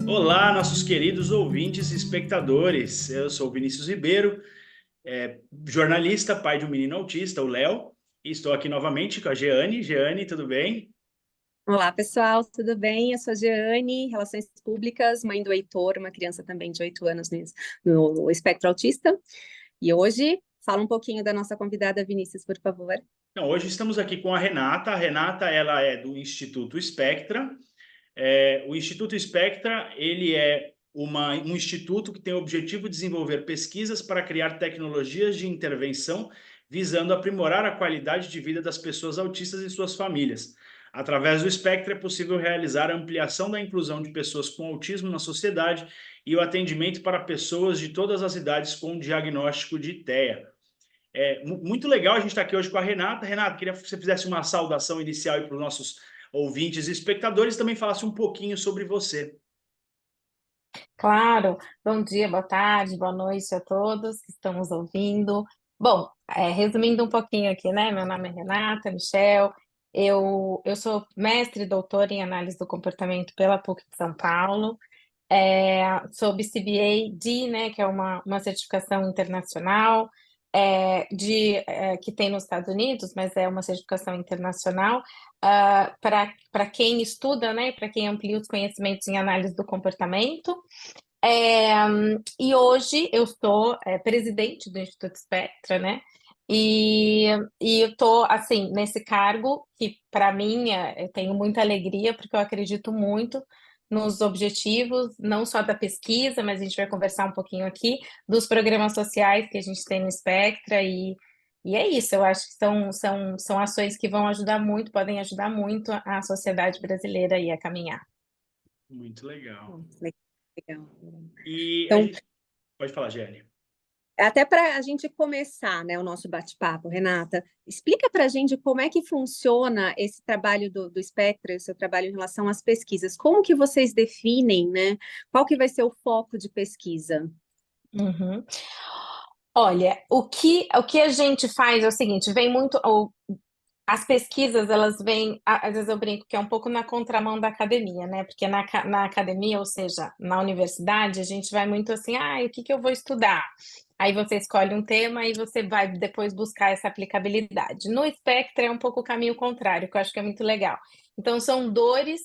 Olá, nossos queridos ouvintes e espectadores. Eu sou o Vinícius Ribeiro, jornalista, pai de um menino autista, o Léo, e estou aqui novamente com a Jeane. Jeane, tudo bem? Olá, pessoal, tudo bem? Eu sou a Jeane, Relações Públicas, mãe do Heitor, uma criança também de 8 anos no espectro autista. E hoje, fala um pouquinho da nossa convidada Vinícius, por favor. Então, hoje estamos aqui com a Renata. A Renata, ela é do Instituto Spectra. O Instituto Spectra, ele é um instituto que tem o objetivo de desenvolver pesquisas para criar tecnologias de intervenção visando aprimorar a qualidade de vida das pessoas autistas e suas famílias. Através do Spectra é possível realizar a ampliação da inclusão de pessoas com autismo na sociedade e o atendimento para pessoas de todas as idades com diagnóstico de TEA. Muito legal a gente estar aqui hoje com a Renata. Renata, queria que você fizesse uma saudação inicial para os nossos ouvintes e espectadores, também falasse um pouquinho sobre você. Claro, bom dia, boa tarde, boa noite a todos que estão nos ouvindo. Bom, resumindo um pouquinho aqui, né? Meu nome é Renata Michel, eu sou mestre e doutora em análise do comportamento pela PUC de São Paulo, sou BCBA-D, né, que é uma certificação internacional que tem nos Estados Unidos, mas é uma certificação internacional para quem estuda, né, para quem amplia os conhecimentos em análise do comportamento. E hoje eu sou presidente do Instituto Spectra, né? E eu estou assim nesse cargo que para mim eu tenho muita alegria porque eu acredito muito nos objetivos, não só da pesquisa, mas a gente vai conversar um pouquinho aqui dos programas sociais que a gente tem no Spectra e é isso, eu acho que são ações que vão ajudar muito, podem ajudar muito a sociedade brasileira aí a caminhar. Muito legal. Legal. E a Então, gente... Pode falar, Jeane. até para a gente começar, né, o nosso bate-papo, Renata, explica para a gente como é que funciona esse trabalho do Spectra, o seu trabalho em relação às pesquisas. Como que vocês definem, né? Qual que vai ser o foco de pesquisa? Uhum. Olha, o que a gente faz é o seguinte, vem muito, as pesquisas, elas vêm, às vezes eu brinco que é um pouco na contramão da academia, né? Porque na academia, ou seja, na universidade, a gente vai muito assim, o que eu vou estudar? Aí você escolhe um tema e você vai depois buscar essa aplicabilidade. No Spectra é um pouco o caminho contrário, que eu acho que é muito legal. Então, são dores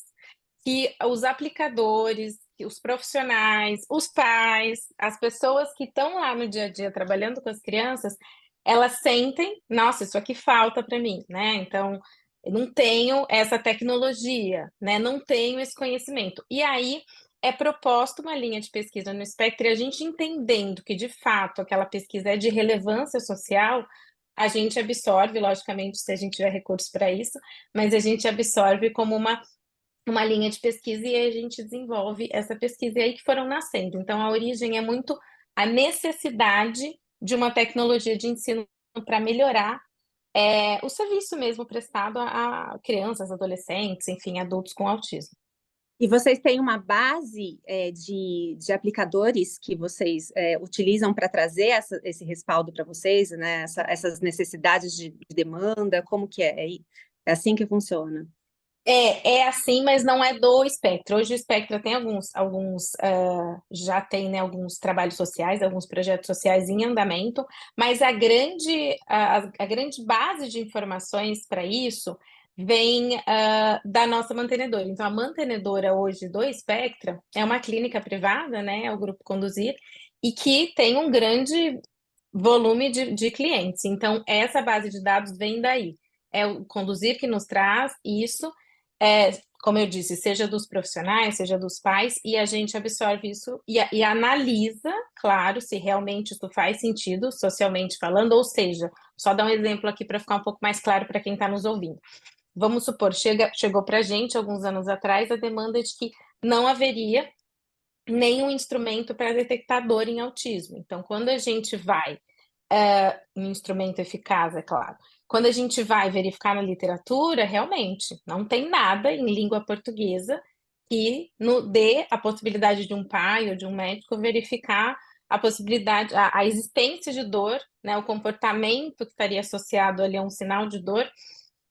que os aplicadores, que os profissionais, os pais, as pessoas que estão lá no dia a dia trabalhando com as crianças, elas sentem, nossa, isso aqui falta para mim, né? Então, eu não tenho essa tecnologia, né? Não tenho esse conhecimento. E aí é proposta uma linha de pesquisa no Spectra e a gente entendendo que, de fato, aquela pesquisa é de relevância social, a gente absorve, logicamente, se a gente tiver recursos para isso, mas a gente absorve como uma linha de pesquisa e a gente desenvolve essa pesquisa e aí que foram nascendo. Então, a origem é muito a necessidade de uma tecnologia de ensino para melhorar o serviço mesmo prestado a crianças, adolescentes, enfim, adultos com autismo. E vocês têm uma base de aplicadores que vocês utilizam para trazer esse respaldo para vocês, né? Essas necessidades de demanda, como que é? É assim que funciona? É assim, mas não é do Spectra. Hoje o Spectra tem já tem, né, alguns trabalhos sociais, alguns projetos sociais em andamento, mas a grande base de informações para isso vem da nossa mantenedora. Então, a mantenedora hoje do Spectra é uma clínica privada, né, é o Grupo Conduzir, e que tem um grande volume de clientes. Então, essa base de dados vem daí. É o Conduzir que nos traz isso, como eu disse, seja dos profissionais, seja dos pais, e a gente absorve isso e analisa, claro, se realmente isso faz sentido socialmente falando, ou seja, só dar um exemplo aqui para ficar um pouco mais claro para quem está nos ouvindo. Vamos supor, chegou para a gente, alguns anos atrás, a demanda de que não haveria nenhum instrumento para detectar dor em autismo. Então, quando a gente vai, um instrumento eficaz, é claro, quando a gente vai verificar na literatura, realmente, não tem nada em língua portuguesa que dê a possibilidade de um pai ou de um médico verificar a possibilidade, a existência de dor, né, o comportamento que estaria associado ali a um sinal de dor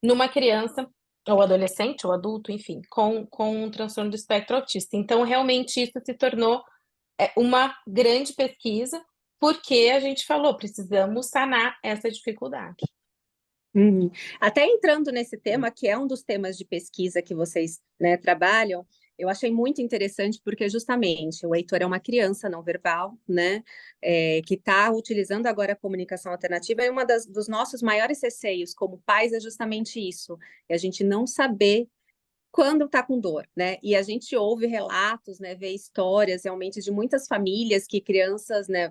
numa criança, ou adolescente, ou adulto, enfim, com um transtorno do espectro autista. Então, realmente, isso se tornou uma grande pesquisa, porque a gente falou, precisamos sanar essa dificuldade. Até entrando nesse tema, que é um dos temas de pesquisa que vocês, né, trabalham, eu achei muito interessante porque justamente o Heitor é uma criança não verbal, né, que está utilizando agora a comunicação alternativa, e dos nossos maiores receios como pais é justamente isso, é a gente não saber quando está com dor, né? E a gente ouve relatos, né, vê histórias realmente de muitas famílias que crianças, né,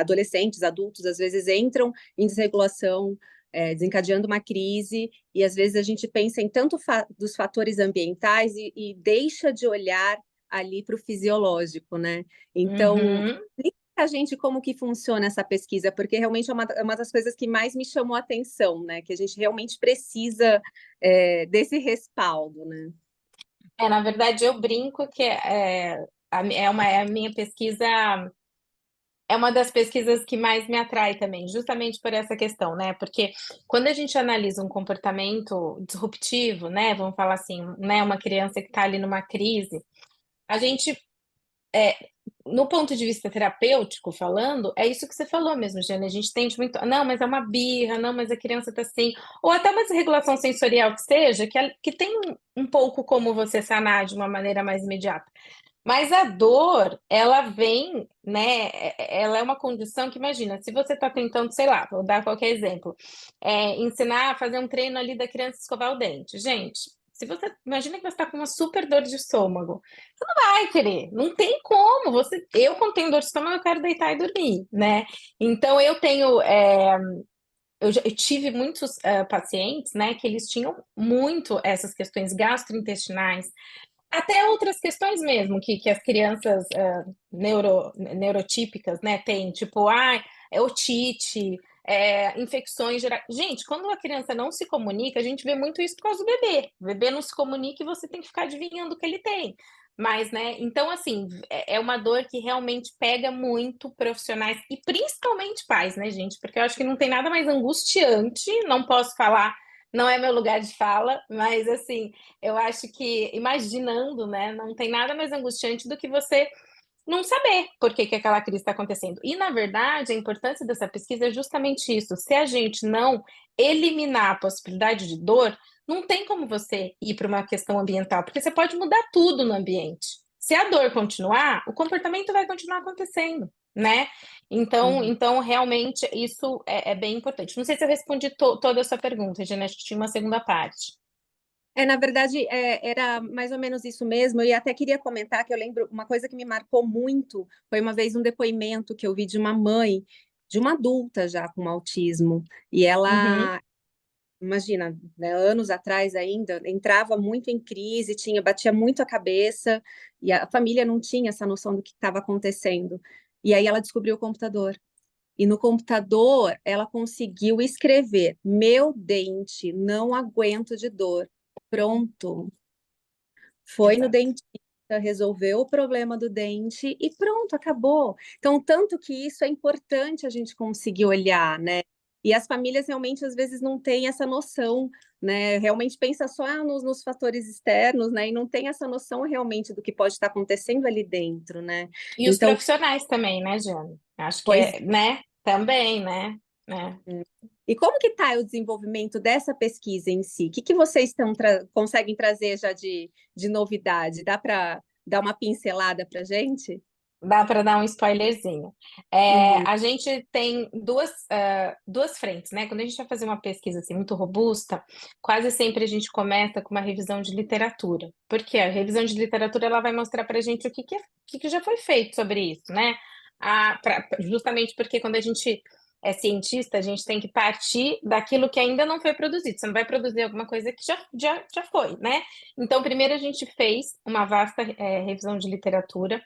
adolescentes, adultos, às vezes entram em desregulação, desencadeando uma crise, e às vezes a gente pensa em tanto dos fatores ambientais e deixa de olhar ali para o fisiológico, né? Então, explica a gente como que funciona essa pesquisa, porque realmente é uma das coisas que mais me chamou a atenção, né? Que a gente realmente precisa desse respaldo, né? Na verdade, eu brinco que a minha pesquisa é uma das pesquisas que mais me atrai também, justamente por essa questão, né? Porque quando a gente analisa um comportamento disruptivo, né? Vamos falar assim, né? Uma criança que está ali numa crise, a gente, no ponto de vista terapêutico falando, é isso que você falou mesmo, Jane. A gente tende muito, não, mas é uma birra, não, mas a criança está assim, ou até uma desregulação sensorial que seja, que tem um pouco como você sanar de uma maneira mais imediata. Mas a dor, ela vem, né? Ela é uma condição que, imagina, se você está tentando, sei lá, vou dar qualquer exemplo, ensinar a fazer um treino ali da criança escovar o dente. Gente, se você imagina que você está com uma super dor de estômago, você não vai querer, não tem como. Eu, quando tenho dor de estômago, eu quero deitar e dormir, né? Então, eu tenho. Eu tive muitos pacientes, né, que eles tinham muito essas questões gastrointestinais, até outras questões mesmo que as crianças neurotípicas, né, têm, tipo, otite, infecções gerais. Gente, quando a criança não se comunica, a gente vê muito isso por causa do bebê. O bebê não se comunica e você tem que ficar adivinhando o que ele tem. Mas, né, então, assim, é uma dor que realmente pega muito profissionais e principalmente pais, né, gente? Porque eu acho que não tem nada mais angustiante, não posso falar, não é meu lugar de fala, mas, assim, eu acho que, imaginando, né, não tem nada mais angustiante do que você não saber por que aquela crise está acontecendo. E, na verdade, a importância dessa pesquisa é justamente isso. Se a gente não eliminar a possibilidade de dor, não tem como você ir para uma questão ambiental, porque você pode mudar tudo no ambiente. Se a dor continuar, o comportamento vai continuar acontecendo, né? Então realmente, isso é bem importante. Não sei se eu respondi toda a sua pergunta, Gina, acho que tinha uma segunda parte. Na verdade, era mais ou menos isso mesmo. Eu até queria comentar que eu lembro uma coisa que me marcou muito foi uma vez um depoimento que eu vi de uma mãe, de uma adulta já com autismo, e ela, imagina, né, anos atrás ainda, entrava muito em crise, batia muito a cabeça, e a família não tinha essa noção do que estava acontecendo. E aí ela descobriu o computador. E no computador ela conseguiu escrever: meu dente, não aguento de dor. Pronto. Foi no Exato. dentista, resolveu o problema do dente e pronto, acabou. Então, tanto que isso é importante a gente conseguir olhar, né? E as famílias realmente às vezes não têm essa noção, né? Realmente pensa só nos fatores externos, né? E não tem essa noção realmente do que pode estar acontecendo ali dentro, né? E os Então, profissionais também, né, Jane? Acho que pois né? Também, né? E como que está o desenvolvimento dessa pesquisa em si? O que vocês conseguem trazer já de novidade? Dá para dar uma pincelada para a gente? Dá para dar um spoilerzinho. Uhum. A gente tem duas frentes, né? Quando a gente vai fazer uma pesquisa assim, muito robusta, quase sempre a gente começa com uma revisão de literatura. Porque a revisão de literatura ela vai mostrar para a gente o que já foi feito sobre isso, né? Justamente porque quando a gente é cientista, a gente tem que partir daquilo que ainda não foi produzido. Você não vai produzir alguma coisa que já foi, né? Então, primeiro a gente fez uma vasta revisão de literatura.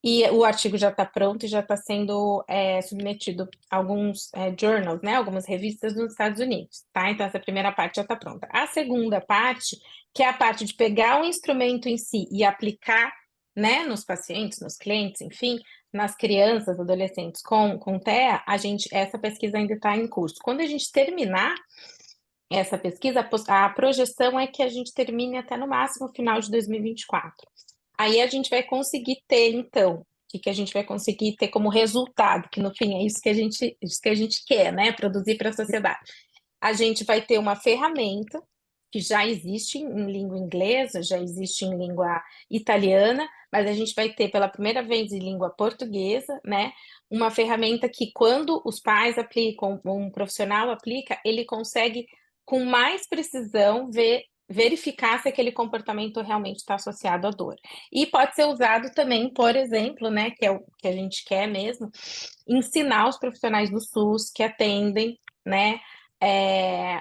E o artigo já está pronto e já está sendo submetido a alguns journals, né? Algumas revistas nos Estados Unidos, tá? Então, essa primeira parte já está pronta. A segunda parte, que é a parte de pegar o instrumento em si e aplicar, né, nos pacientes, nos clientes, enfim, nas crianças, adolescentes com TEA, essa pesquisa ainda está em curso. Quando a gente terminar essa pesquisa, a projeção é que a gente termine até no máximo final de 2024. Aí a gente vai conseguir ter, então, o que a gente vai conseguir ter como resultado, que no fim é isso que a gente quer, né? Produzir para a sociedade. A gente vai ter uma ferramenta que já existe em língua inglesa, já existe em língua italiana, mas a gente vai ter pela primeira vez em língua portuguesa, né? Uma ferramenta que, quando os pais aplicam, um profissional aplica, ele consegue, com mais precisão, verificar se aquele comportamento realmente está associado à dor. E pode ser usado também, por exemplo, né, que é o que a gente quer mesmo, ensinar os profissionais do SUS que atendem, né,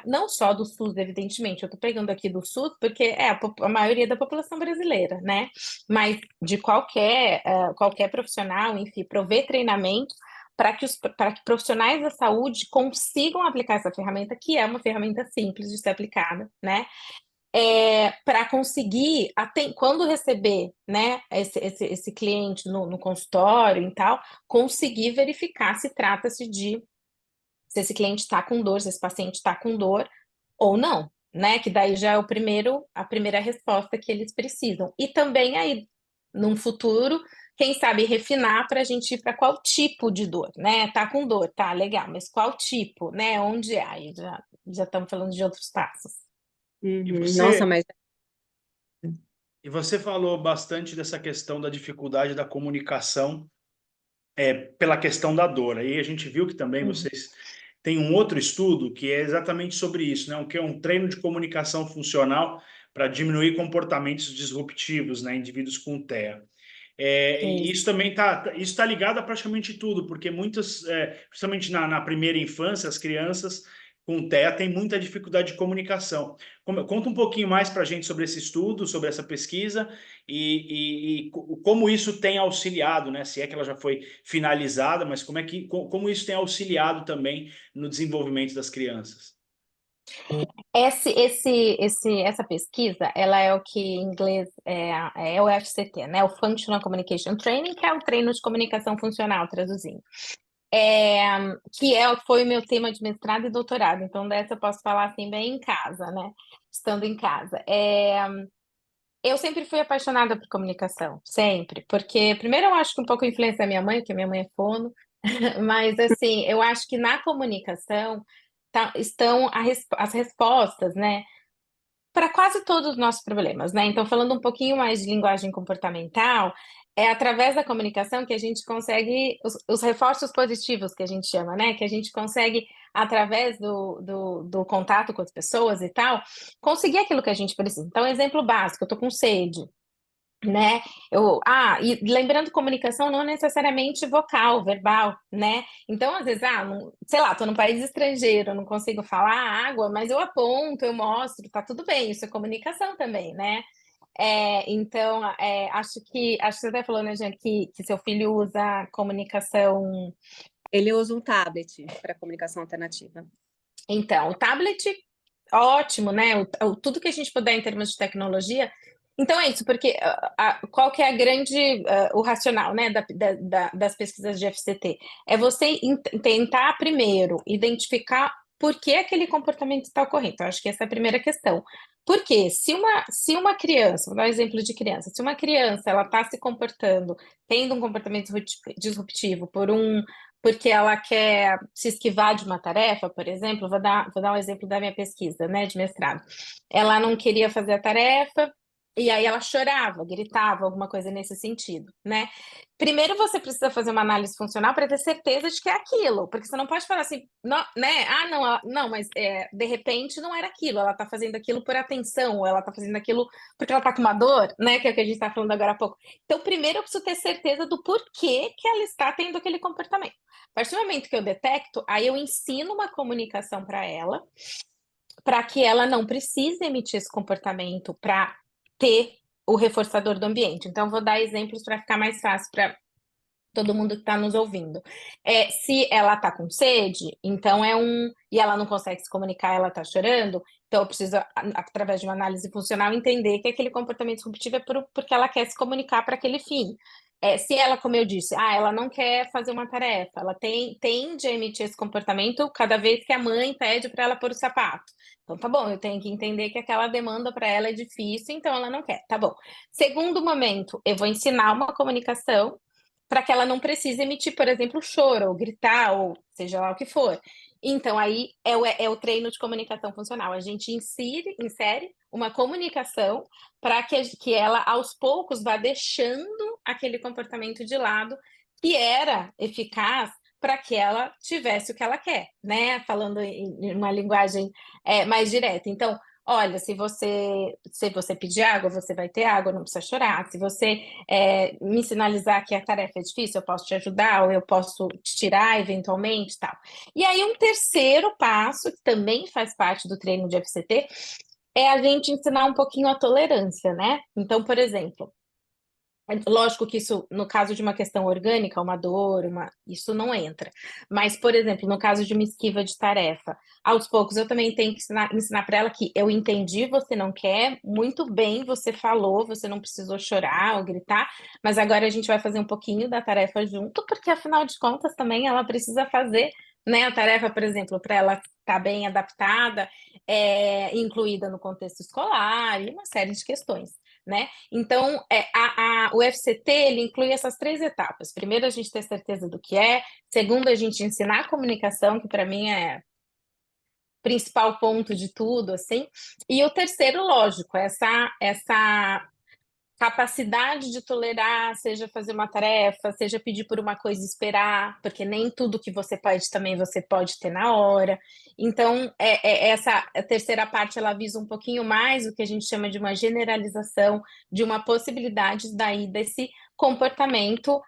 não só do SUS, evidentemente, eu estou pegando aqui do SUS porque é a maioria da população brasileira, né, mas de qualquer profissional, enfim, prover treinamento para que profissionais da saúde consigam aplicar essa ferramenta, que é uma ferramenta simples de ser aplicada, né, para conseguir, quando receber, né, esse cliente no consultório e tal, conseguir verificar se trata-se se esse cliente está com dor, se esse paciente está com dor ou não, né? Que daí já é a primeira resposta que eles precisam. E também aí, num futuro, quem sabe refinar para a gente ir para qual tipo de dor, né? Tá com dor, tá, legal, mas qual tipo, né? Onde é? Aí já estamos falando de outros passos. E Nossa, mas você falou bastante dessa questão da dificuldade da comunicação pela questão da dor. Aí a gente viu que também vocês têm um outro estudo que é exatamente sobre isso, né? Que é um treino de comunicação funcional para diminuir comportamentos disruptivos, né, em indivíduos com TEA. E isso também está ligado a praticamente tudo, porque muitas, principalmente na primeira infância, as crianças com TEA têm muita dificuldade de comunicação. Conta um pouquinho mais para a gente sobre esse estudo, sobre essa pesquisa e como isso tem auxiliado, né? Se é que ela já foi finalizada, mas como isso tem auxiliado também no desenvolvimento das crianças. Essa pesquisa, ela é o que em inglês é o FCT, né? O Functional Communication Training, que é o treino de comunicação funcional, traduzindo. Foi o meu tema de mestrado e doutorado, então dessa eu posso falar assim bem em casa, né? Estando em casa. Eu sempre fui apaixonada por comunicação, sempre, porque primeiro eu acho que um pouco influência da minha mãe, porque minha mãe é fono, mas assim, eu acho que na comunicação estão as respostas, né? Para quase todos os nossos problemas, né? Então, falando um pouquinho mais de linguagem comportamental, é através da comunicação que a gente consegue os reforços positivos que a gente chama, né? Que a gente consegue, através do contato com as pessoas e tal, conseguir aquilo que a gente precisa. Então, exemplo básico, eu tô com sede, né? E lembrando, comunicação não necessariamente vocal, verbal, né? Então, às vezes, sei lá, tô num país estrangeiro, não consigo falar água, mas eu aponto, eu mostro, tá tudo bem, isso é comunicação também, né? Então, acho que você até falou, né, Jean, que seu filho usa comunicação. ele usa um tablet para comunicação alternativa. Então, o tablet, ótimo, né? Tudo que a gente puder em termos de tecnologia. Então é isso, porque qual que é o racional, né, das pesquisas de FCT? É você tentar primeiro identificar por que aquele comportamento está ocorrendo. Então, acho que essa é a primeira questão. Porque se uma criança, vou dar um exemplo de criança, se uma criança ela está se comportando, tendo um comportamento disruptivo porque ela quer se esquivar de uma tarefa, por exemplo, vou dar um exemplo da minha pesquisa, né, de mestrado. Ela não queria fazer a tarefa, e aí ela chorava, gritava, alguma coisa nesse sentido, né? Primeiro você precisa fazer uma análise funcional para ter certeza de que é aquilo, porque você não pode falar assim, não, né? Não, mas de repente não era aquilo, ela está fazendo aquilo por atenção, ou ela está fazendo aquilo porque ela está com uma dor, né? Que é o que a gente está falando agora há pouco. Então, primeiro eu preciso ter certeza do porquê que ela está tendo aquele comportamento. A partir do momento que eu detecto, aí eu ensino uma comunicação para ela, para que ela não precise emitir esse comportamento para ter o reforçador do ambiente. Então, vou dar exemplos para ficar mais fácil para todo mundo que está nos ouvindo. Se ela está com sede, então e ela não consegue se comunicar, ela está chorando, então eu preciso, através de uma análise funcional, entender que aquele comportamento disruptivo é porque ela quer se comunicar para aquele fim. se ela, como eu disse, ela não quer fazer uma tarefa, ela tende a emitir esse comportamento cada vez que a mãe pede para ela pôr o sapato. Então, tá bom, eu tenho que entender que aquela demanda para ela é difícil, então ela não quer, tá bom. Segundo momento, eu vou ensinar uma comunicação para que ela não precise emitir, por exemplo, choro, ou gritar, ou seja lá o que for. Então, aí é o treino de comunicação funcional. A gente insere uma comunicação para que ela, aos poucos, vá deixando aquele comportamento de lado que era eficaz para que ela tivesse o que ela quer, né? Falando em uma linguagem mais direta. Então, olha, se você pedir água, você vai ter água, não precisa chorar. Se você me sinalizar que a tarefa é difícil, eu posso te ajudar, ou eu posso te tirar eventualmente, tal. E aí, um terceiro passo, que também faz parte do treino de FCT, é a gente ensinar um pouquinho a tolerância, né? Então, por exemplo, lógico que isso, no caso de uma questão orgânica, uma dor, isso não entra. Mas, por exemplo, no caso de uma esquiva de tarefa, aos poucos eu também tenho que ensinar para ela que eu entendi, você não quer, muito bem, você falou, você não precisou chorar ou gritar, mas agora a gente vai fazer um pouquinho da tarefa junto, porque afinal de contas também ela precisa fazer, né, a tarefa, por exemplo, para ela estar bem adaptada, incluída no contexto escolar e uma série de questões, né? Então, o FCT, ele inclui essas 3 etapas. Primeiro, a gente ter certeza do que é. Segundo, a gente ensinar a comunicação, que para mim é o principal ponto de tudo, assim. E o terceiro, lógico, essa capacidade de tolerar, seja fazer uma tarefa, seja pedir por uma coisa e esperar, porque nem tudo que você pede também você pode ter na hora. Então, essa terceira parte, ela visa um pouquinho mais o que a gente chama de uma generalização, de uma possibilidade daí desse comportamento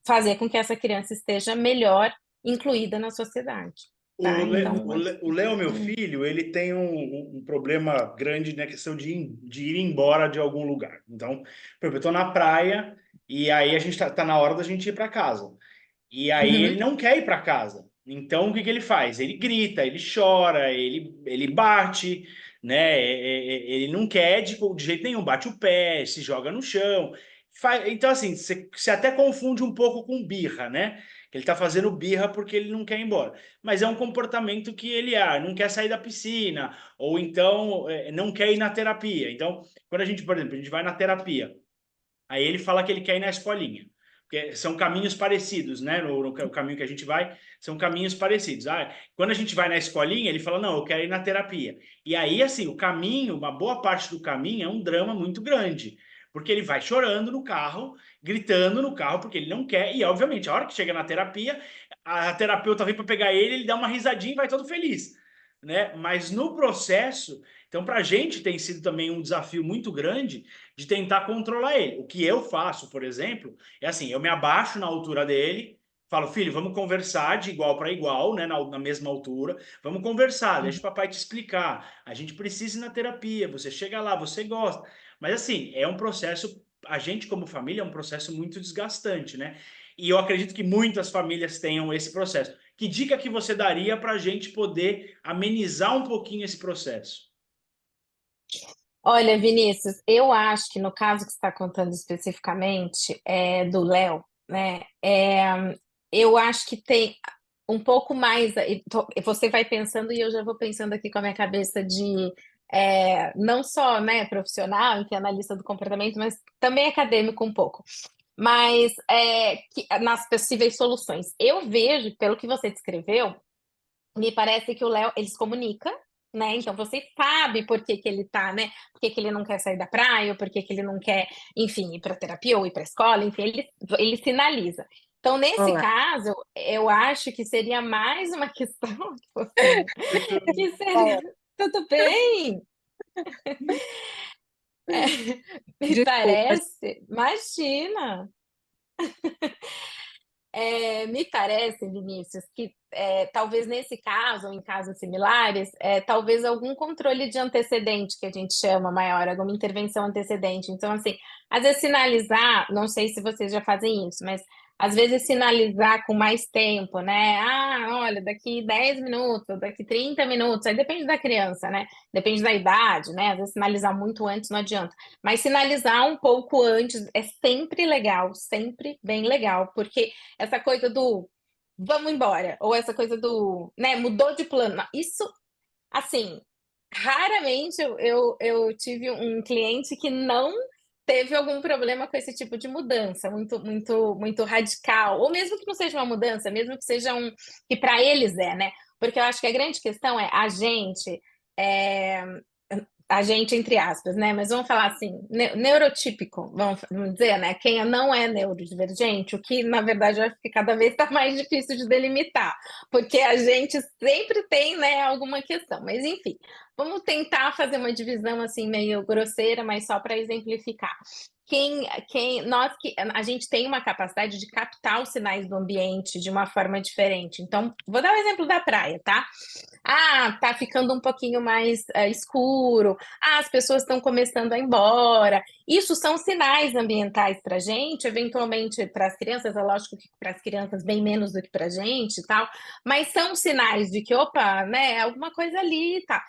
fazer com que essa criança esteja melhor incluída na sociedade. Tá? Então, O Léo, meu filho, ele tem um problema grande na questão de ir embora de algum lugar. Então, por exemplo, eu estou na praia e aí a gente tá na hora da gente ir para casa. E aí ele não quer ir para casa. Então, o que que ele faz? Ele grita, ele chora, ele bate, né? Ele não quer de jeito nenhum, bate o pé, se joga no chão. Então, assim, você até confunde um pouco com birra, né? Ele tá fazendo birra porque ele não quer ir embora. Mas é um comportamento que ele não quer sair da piscina, ou então não quer ir na terapia. Então, quando a gente, por exemplo, a gente vai na terapia, aí ele fala que ele quer ir na escolinha. Porque são caminhos parecidos, né? No caminho que a gente vai, são caminhos parecidos. Quando a gente vai na escolinha, ele fala, não, eu quero ir na terapia. E aí, assim, o caminho, uma boa parte do caminho é um drama muito grande. Porque ele vai chorando no carro, gritando no carro, porque ele não quer. E, obviamente, a hora que chega na terapia, a terapeuta vem para pegar ele dá uma risadinha e vai todo feliz, né? Mas no processo, então, para a gente tem sido também um desafio muito grande de tentar controlar ele. O que eu faço, por exemplo, é assim, eu me abaixo na altura dele, falo, filho, vamos conversar de igual para igual, né, na mesma altura, vamos conversar, deixa o papai te explicar, a gente precisa ir na terapia, você chega lá, você gosta. Mas assim, é um processo, a gente como família é um processo muito desgastante, né? E eu acredito que muitas famílias tenham esse processo. Que dica que você daria para a gente poder amenizar um pouquinho esse processo? olha, Vinícius, eu acho que no caso que você está contando especificamente do Léo, né? Eu acho que tem um pouco mais. Você vai pensando e eu já vou pensando aqui com a minha cabeça de não só, né, profissional, que é analista do comportamento, mas também acadêmico um pouco. Mas nas possíveis soluções. Eu vejo, pelo que você descreveu, me parece que o Léo, ele se comunica, né? Então você sabe por que que ele tá, né? Por que que ele não quer sair da praia, ou por que que ele não quer, enfim, ir para terapia ou ir para escola, enfim, ele sinaliza. Então, nesse Olá. caso, eu acho que seria mais uma questão que seria. Tudo bem? Me Desculpa. parece, imagina. Me parece, Vinícius, que talvez nesse caso, ou em casos similares, talvez algum controle de antecedente, que a gente chama maior, alguma intervenção antecedente. Então, assim, às vezes sinalizar, não sei se vocês já fazem isso, mas às vezes sinalizar com mais tempo, né? Ah, olha, daqui 10 minutos, daqui 30 minutos, aí depende da criança, né? Depende da idade, né? Às vezes sinalizar muito antes não adianta. Mas sinalizar um pouco antes é sempre legal, sempre bem legal, porque essa coisa do vamos embora, ou essa coisa do, né, mudou de plano, isso, assim, raramente eu tive um cliente que não teve algum problema com esse tipo de mudança, muito radical, ou mesmo que não seja uma mudança, mesmo que seja que para eles é, né? Porque eu acho que a grande questão é é, a gente, entre aspas, né? Mas vamos falar assim, neurotípico, vamos dizer, né? Quem não é neurodivergente, o que na verdade eu acho que cada vez está mais difícil de delimitar, porque a gente sempre tem, né, alguma questão. Mas enfim, vamos tentar fazer uma divisão assim meio grosseira, mas só para exemplificar. Nós que a gente tem uma capacidade de captar os sinais do ambiente de uma forma diferente. Então, vou dar o exemplo da praia, tá? Ah, tá ficando um pouquinho mais escuro. Ah, as pessoas estão começando a ir embora. Isso são sinais ambientais para a gente, eventualmente para as crianças, é lógico que para as crianças bem menos do que para a gente e tal, mas são sinais de que, opa, né, alguma coisa ali, tá.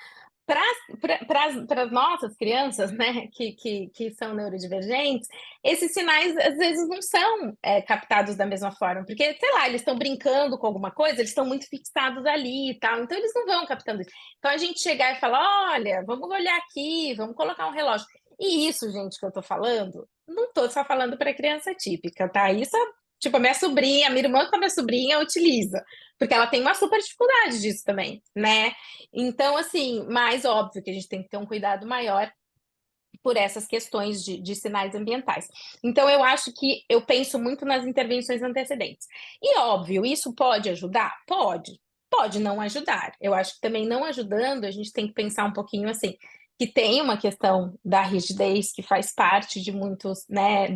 Para as nossas crianças, né, que são neurodivergentes, esses sinais às vezes não são captados da mesma forma, porque, sei lá, eles estão brincando com alguma coisa, eles estão muito fixados ali e tal, então eles não vão captando isso. Então a gente chegar e falar, olha, vamos olhar aqui, vamos colocar um relógio. E isso, gente, que eu tô falando, não tô só falando para criança típica, tá? Isso é, tipo, a minha sobrinha, a minha irmã com a minha sobrinha utiliza, porque ela tem uma super dificuldade disso também, né? Então, assim, mais óbvio que a gente tem que ter um cuidado maior por essas questões de sinais ambientais. Então, eu acho que eu penso muito nas intervenções antecedentes. E, óbvio, isso pode ajudar? Pode. Pode não ajudar. Eu acho que também não ajudando, a gente tem que pensar um pouquinho assim, que tem uma questão da rigidez que faz parte de muitos, né,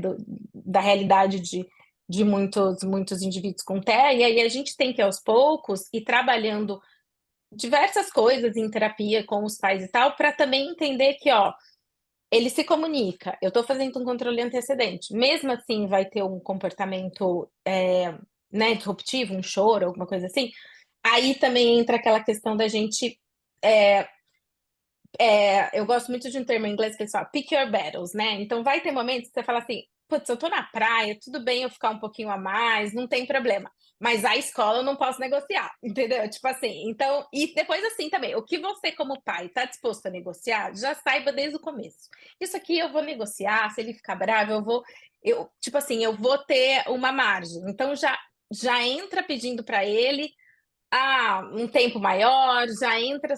da realidade de muitos indivíduos com TEA, e aí a gente tem que, aos poucos, ir trabalhando diversas coisas em terapia com os pais e tal, para também entender que, ó, ele se comunica, eu estou fazendo um controle antecedente, mesmo assim vai ter um comportamento, né, disruptivo, um choro, alguma coisa assim, aí também entra aquela questão da gente, eu gosto muito de um termo em inglês que eles falam, pick your battles, né, então vai ter momentos que você fala assim, putz, eu tô na praia, tudo bem eu ficar um pouquinho a mais, não tem problema. Mas a escola eu não posso negociar, entendeu? Tipo assim, então, e depois assim também, o que você como pai está disposto a negociar, já saiba desde o começo. Isso aqui eu vou negociar, se ele ficar bravo, tipo assim, eu vou ter uma margem. Então já entra pedindo para ele um tempo maior, já entra,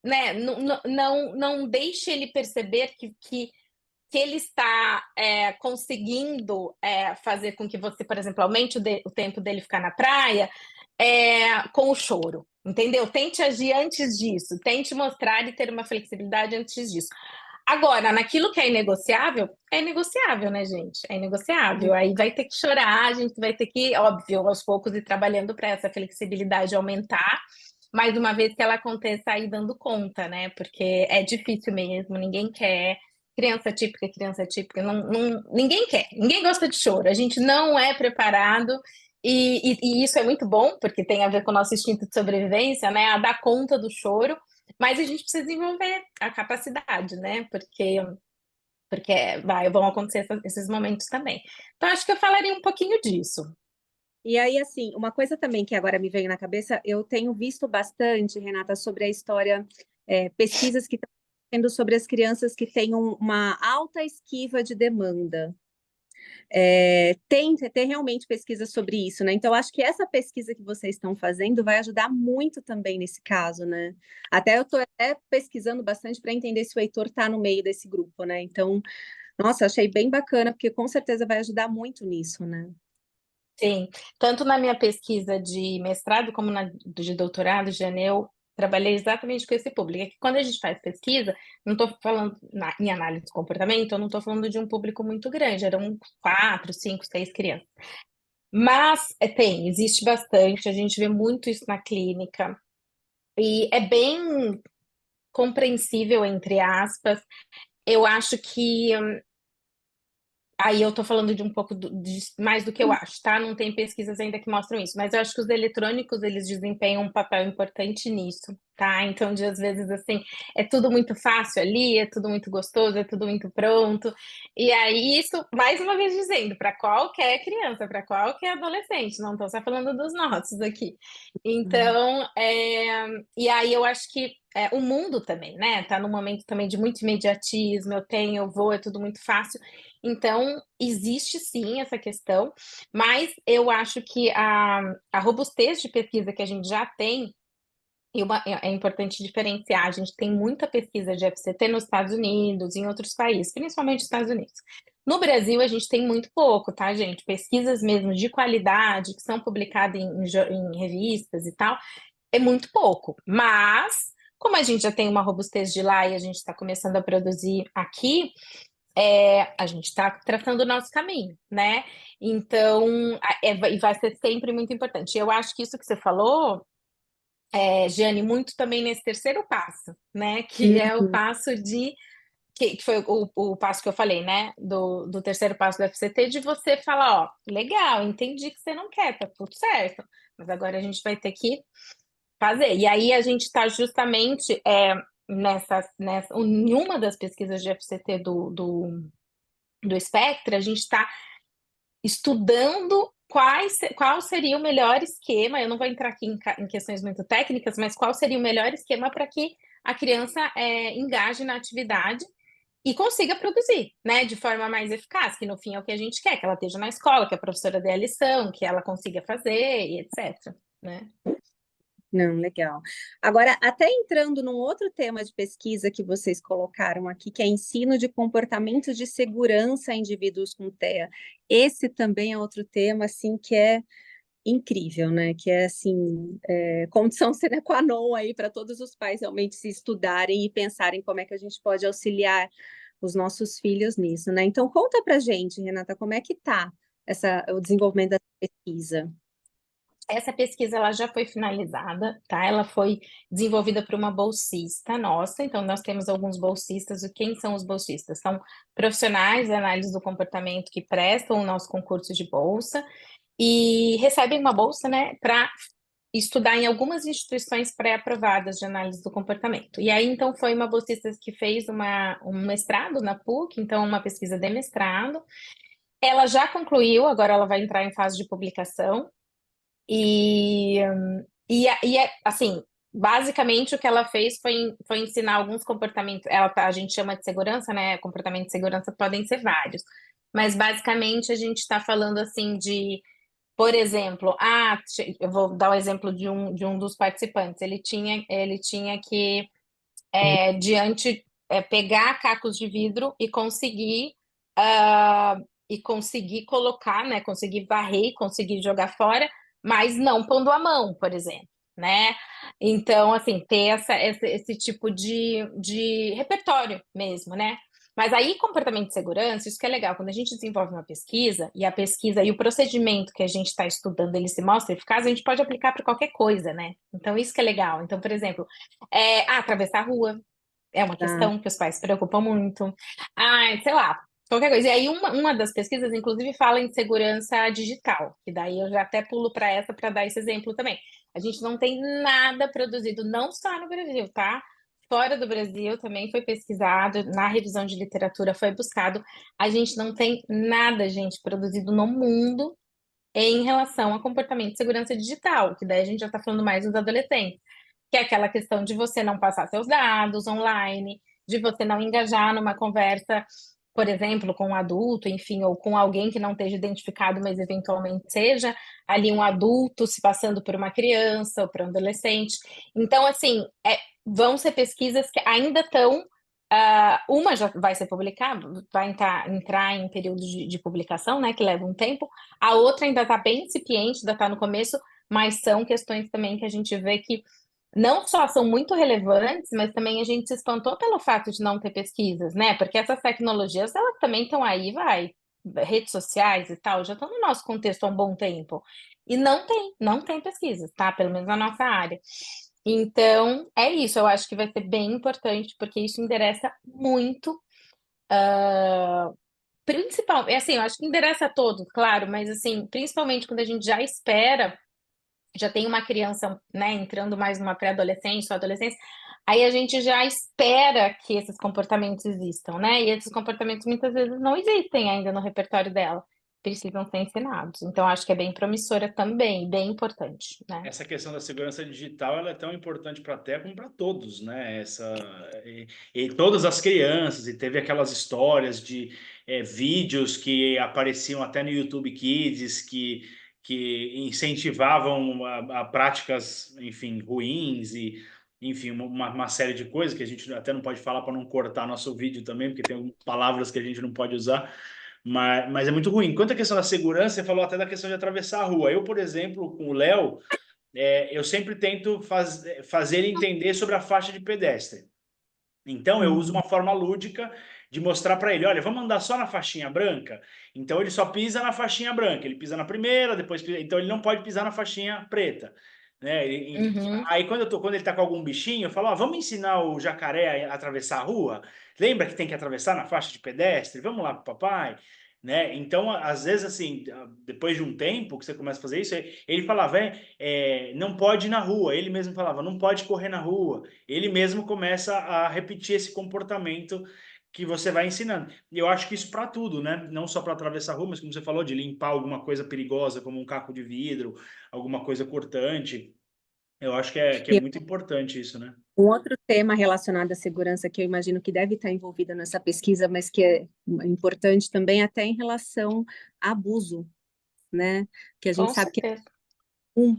né? Não deixe ele perceber que ele está conseguindo fazer com que você, por exemplo, aumente o tempo dele ficar na praia com o choro, entendeu? Tente agir antes disso, tente mostrar e ter uma flexibilidade antes disso. Agora, naquilo que é negociável, né, gente? É negociável. Aí vai ter que chorar, a gente vai ter que, óbvio, aos poucos ir trabalhando para essa flexibilidade aumentar, mas uma vez que ela aconteça, aí dando conta, né? Porque é difícil mesmo, ninguém quer. Criança típica, ninguém quer, ninguém gosta de choro, a gente não é preparado, e isso é muito bom, porque tem a ver com o nosso instinto de sobrevivência, né? A dar conta do choro, mas a gente precisa desenvolver a capacidade, né? Porque vão acontecer esses momentos também. Então, acho que eu falaria um pouquinho disso. E aí, assim, uma coisa também que agora me veio na cabeça, eu tenho visto bastante, Renata, sobre a história, pesquisas que estão sendo sobre as crianças que têm uma alta esquiva de demanda. Tem realmente pesquisa sobre isso, né? Então, acho que essa pesquisa que vocês estão fazendo vai ajudar muito também nesse caso, né? Até eu estou pesquisando bastante para entender se o Heitor está no meio desse grupo, né? Então, nossa, achei bem bacana, porque com certeza vai ajudar muito nisso, né? Sim, tanto na minha pesquisa de mestrado como na de doutorado, eu trabalhei exatamente com esse público. É que quando a gente faz pesquisa, não estou falando em análise de comportamento, eu não estou falando de um público muito grande, eram 4, 5, 6 crianças. Mas existe bastante, a gente vê muito isso na clínica, e é bem compreensível, entre aspas. Eu acho que Aí eu tô falando de um pouco mais do que eu acho, tá? Não tem pesquisas ainda que mostram isso, mas eu acho que os eletrônicos, eles desempenham um papel importante nisso, tá? Então, às vezes, assim, é tudo muito fácil ali, é tudo muito gostoso, é tudo muito pronto. E aí, isso, mais uma vez dizendo, para qualquer criança, para qualquer adolescente, não tô só falando dos nossos aqui. Então, e aí eu acho que o mundo também, né? Tá num momento também de muito imediatismo, eu tenho, eu vou, é tudo muito fácil. Então, existe sim essa questão, mas eu acho que a robustez de pesquisa que a gente já tem, é importante diferenciar. A gente tem muita pesquisa de FCT nos Estados Unidos, em outros países, principalmente nos Estados Unidos. No Brasil, a gente tem muito pouco, tá, gente? Pesquisas mesmo de qualidade, que são publicadas em revistas e tal, é muito pouco. Mas, como a gente já tem uma robustez de lá e a gente está começando a produzir aqui, a gente está traçando o nosso caminho, né? Então, e vai ser sempre muito importante. Eu acho que isso que você falou, Jane, muito também nesse terceiro passo, né? Que é o Uhum. passo que foi o passo que eu falei, né? Do terceiro passo do FCT, de você falar, ó, legal, entendi que você não quer, tá tudo certo, mas agora a gente vai ter que fazer. E aí a gente está justamente em uma das pesquisas de FCT do Spectra, a gente está estudando qual seria o melhor esquema. Eu não vou entrar aqui em questões muito técnicas, mas qual seria o melhor esquema para que a criança engaje na atividade e consiga produzir, né, de forma mais eficaz, que no fim é o que a gente quer, que ela esteja na escola, que a professora dê a lição, que ela consiga fazer, e etc, né? Não, legal. Agora, até entrando num outro tema de pesquisa que vocês colocaram aqui, que é ensino de comportamentos de segurança a indivíduos com TEA. Esse também é outro tema, assim, que é incrível, né? Que é, assim, condição sine qua non aí para todos os pais realmente se estudarem e pensarem como é que a gente pode auxiliar os nossos filhos nisso, né? Então, conta pra gente, Renata, como é que tá o desenvolvimento da pesquisa? Essa pesquisa ela já foi finalizada, tá? Ela foi desenvolvida por uma bolsista nossa, então nós temos alguns bolsistas. E quem são os bolsistas? São profissionais de análise do comportamento que prestam o nosso concurso de bolsa e recebem uma bolsa, né, para estudar em algumas instituições pré-aprovadas de análise do comportamento. E aí, então, foi uma bolsista que fez um mestrado na PUC, então, uma pesquisa de mestrado. Ela já concluiu, agora ela vai entrar em fase de publicação. E, assim, basicamente o que ela fez foi ensinar alguns comportamentos. A gente chama de segurança, né? Comportamento de segurança podem ser vários. Mas basicamente a gente está falando assim de, por exemplo, eu vou dar o exemplo de um dos participantes. Ele tinha que pegar cacos de vidro e conseguir colocar, né? Conseguir varrer, conseguir jogar fora, mas não pondo a mão, por exemplo, né? Então, assim, ter esse tipo de repertório mesmo, né? Mas aí, comportamento de segurança, isso que é legal, quando a gente desenvolve uma pesquisa, e a pesquisa e o procedimento que a gente está estudando, ele se mostra eficaz, a gente pode aplicar para qualquer coisa, né? Então, isso que é legal. Então, por exemplo, atravessar a rua, é uma Tá? questão que os pais se preocupam muito. Sei lá, qualquer coisa. E aí, uma das pesquisas, inclusive, fala em segurança digital, que daí eu já até pulo para essa para dar esse exemplo também. A gente não tem nada produzido, não só no Brasil, tá? Fora do Brasil também foi pesquisado, na revisão de literatura foi buscado. A gente não tem nada, gente, produzido no mundo em relação a comportamento de segurança digital, que daí a gente já está falando mais dos adolescentes, que é aquela questão de você não passar seus dados online, de você não engajar numa conversa, por exemplo, com um adulto, enfim, ou com alguém que não esteja identificado, mas eventualmente seja ali um adulto se passando por uma criança ou por um adolescente. Então, assim, vão ser pesquisas que ainda estão. Uma já vai ser publicada, vai entrar em período de publicação, né, que leva um tempo. A outra ainda está bem incipiente, ainda está no começo, mas são questões também que a gente vê que não só são muito relevantes, mas também a gente se espantou pelo fato de não ter pesquisas, né? Porque essas tecnologias, elas também estão aí, redes sociais e tal, já estão no nosso contexto há um bom tempo. E não tem pesquisas, tá? Pelo menos na nossa área. Então, é isso, eu acho que vai ser bem importante, porque isso endereça muito principal, é assim, eu acho que endereça a todos, claro, mas assim, principalmente quando a gente já espera, já tem uma criança, né, entrando mais numa pré-adolescência ou adolescência, aí a gente já espera que esses comportamentos existam, né? E esses comportamentos muitas vezes não existem ainda no repertório dela, precisam ser ensinados. Então, acho que é bem promissora também, bem importante, né? Essa questão da segurança digital, ela é tão importante para a TEA como para todos, né? E todas as crianças, e teve aquelas histórias de vídeos que apareciam até no YouTube Kids, que incentivavam a práticas, enfim, ruins e, enfim, uma série de coisas que a gente até não pode falar para não cortar nosso vídeo também, porque tem palavras que a gente não pode usar. Mas é muito ruim. Quanto à questão da segurança, você falou até da questão de atravessar a rua. Eu, por exemplo, com o Léo, eu sempre tento fazer ele entender sobre a faixa de pedestre. Então, eu uso uma forma lúdica de mostrar para ele, olha, vamos andar só na faixinha branca? Então, ele só pisa na faixinha branca. Ele pisa na primeira, depois pisa... Então, ele não pode pisar na faixinha preta. Né? Uhum. Aí, quando ele tá com algum bichinho, eu falo, ó, vamos ensinar o jacaré a atravessar a rua? Lembra que tem que atravessar na faixa de pedestre? Vamos lá pro papai? Né? Então, às vezes, assim, depois de um tempo que você começa a fazer isso, ele falava, não pode ir na rua. Ele mesmo falava, não pode correr na rua. Ele mesmo começa a repetir esse comportamento que você vai ensinando. E eu acho que isso para tudo, né? Não só para atravessar a rua, mas como você falou, de limpar alguma coisa perigosa, como um caco de vidro, alguma coisa cortante. Eu acho que é E muito importante isso, né? um outro tema relacionado à segurança que eu imagino que deve estar envolvido nessa pesquisa, mas que é importante também, até em relação a abuso, né? Que a gente Com sabe que certeza.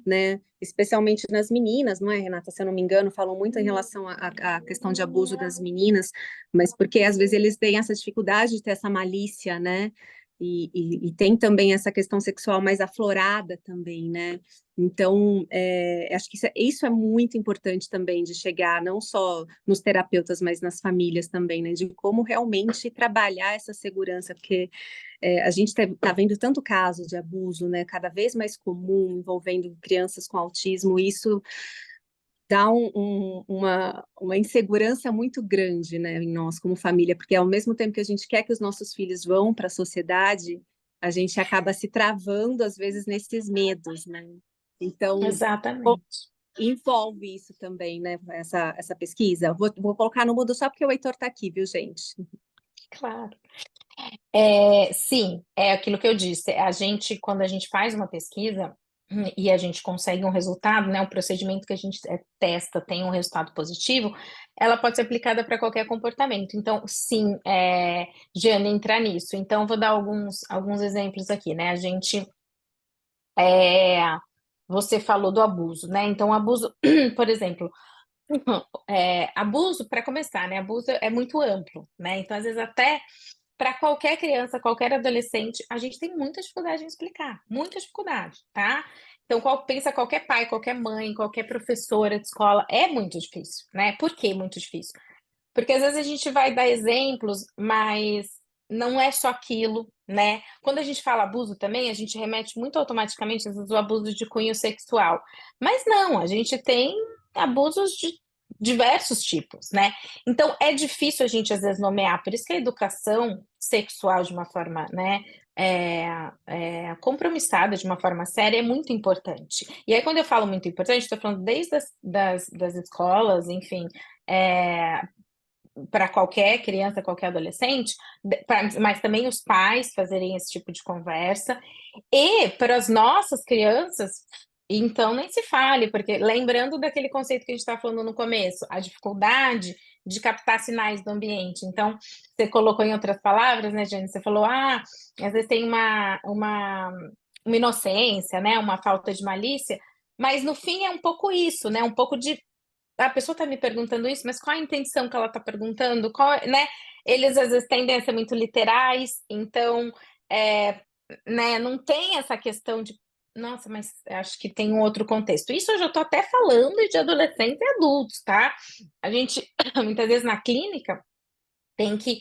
né? Especialmente nas meninas, não é, Renata? Se eu não me engano, falam muito em relação à questão de abuso das meninas, mas porque às vezes eles têm essa dificuldade de ter essa malícia, né? E tem também essa questão sexual mais aflorada também, né? Então, acho que isso é muito importante também de chegar não só nos terapeutas, mas nas famílias também, né? De como realmente trabalhar essa segurança, porque a gente está vendo tanto caso de abuso, né, cada vez mais comum, envolvendo crianças com autismo, e isso dá uma insegurança muito grande, né, em nós como família, porque ao mesmo tempo que a gente quer que os nossos filhos vão para a sociedade, a gente acaba se travando, às vezes, nesses medos, né? Então, Exatamente. envolve isso também, né, essa pesquisa. Vou colocar no mudo só porque o Heitor está aqui, viu, gente? Claro. Sim, é aquilo que eu disse. A gente, quando a gente faz uma pesquisa e a gente consegue um resultado, né, um procedimento que a gente testa tem um resultado positivo, ela pode ser aplicada para qualquer comportamento. Então, sim, Giane, entrar nisso. Então, vou dar alguns exemplos aqui, né? Você falou do abuso, né? Então, abuso, por exemplo, abuso, para começar, né? Abuso é muito amplo, né? Então, às vezes, até para qualquer criança, qualquer adolescente, a gente tem muita dificuldade em explicar, muita dificuldade, tá? Então, pensa qualquer pai, qualquer mãe, qualquer professora de escola, é muito difícil, né? Por que muito difícil? Porque às vezes a gente vai dar exemplos, mas não é só aquilo, né? Quando a gente fala abuso também, a gente remete muito automaticamente, às vezes, o abuso de cunho sexual. Mas não, a gente tem abusos de diversos tipos, né? Então é difícil a gente às vezes nomear, por isso que a educação sexual de uma forma, né, compromissada, de uma forma séria, é muito importante. E aí, quando eu falo muito importante, estou falando desde das escolas, enfim, para qualquer criança, qualquer adolescente, mas também os pais fazerem esse tipo de conversa. E para as nossas crianças, então nem se fale, porque lembrando daquele conceito que a gente estava falando no começo, a dificuldade de captar sinais do ambiente. Então, você colocou em outras palavras, né, Jane? Você falou, às vezes tem uma inocência, né, uma falta de malícia, mas no fim é um pouco isso, né, um pouco de a pessoa está me perguntando isso, mas qual a intenção que ela está perguntando? Né? Eles às vezes tendem a ser muito literais, então, né, não tem essa questão de, nossa, mas acho que tem um outro contexto. Isso eu já estou até falando de adolescentes e adultos, tá? A gente, muitas vezes na clínica, tem que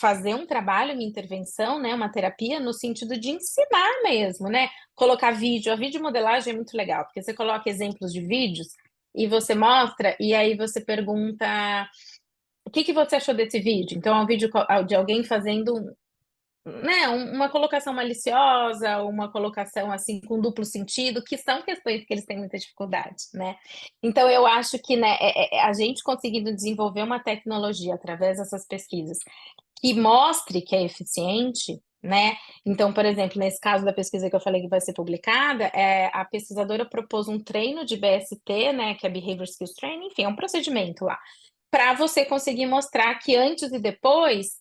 fazer um trabalho, uma intervenção, né, uma terapia, no sentido de ensinar mesmo, né? Colocar vídeo, a videomodelagem é muito legal, porque você coloca exemplos de vídeos e você mostra, e aí você pergunta o que você achou desse vídeo? Então, é um vídeo de alguém fazendo né, uma colocação maliciosa, uma colocação assim com duplo sentido, que são questões que eles têm muita dificuldade, né? Então eu acho que, né, a gente conseguindo desenvolver uma tecnologia através dessas pesquisas que mostre que é eficiente, né? Então, por exemplo, nesse caso da pesquisa que eu falei que vai ser publicada, a pesquisadora propôs um treino de BST, né, que é Behavior Skills Training, enfim, é um procedimento lá, para você conseguir mostrar que antes e depois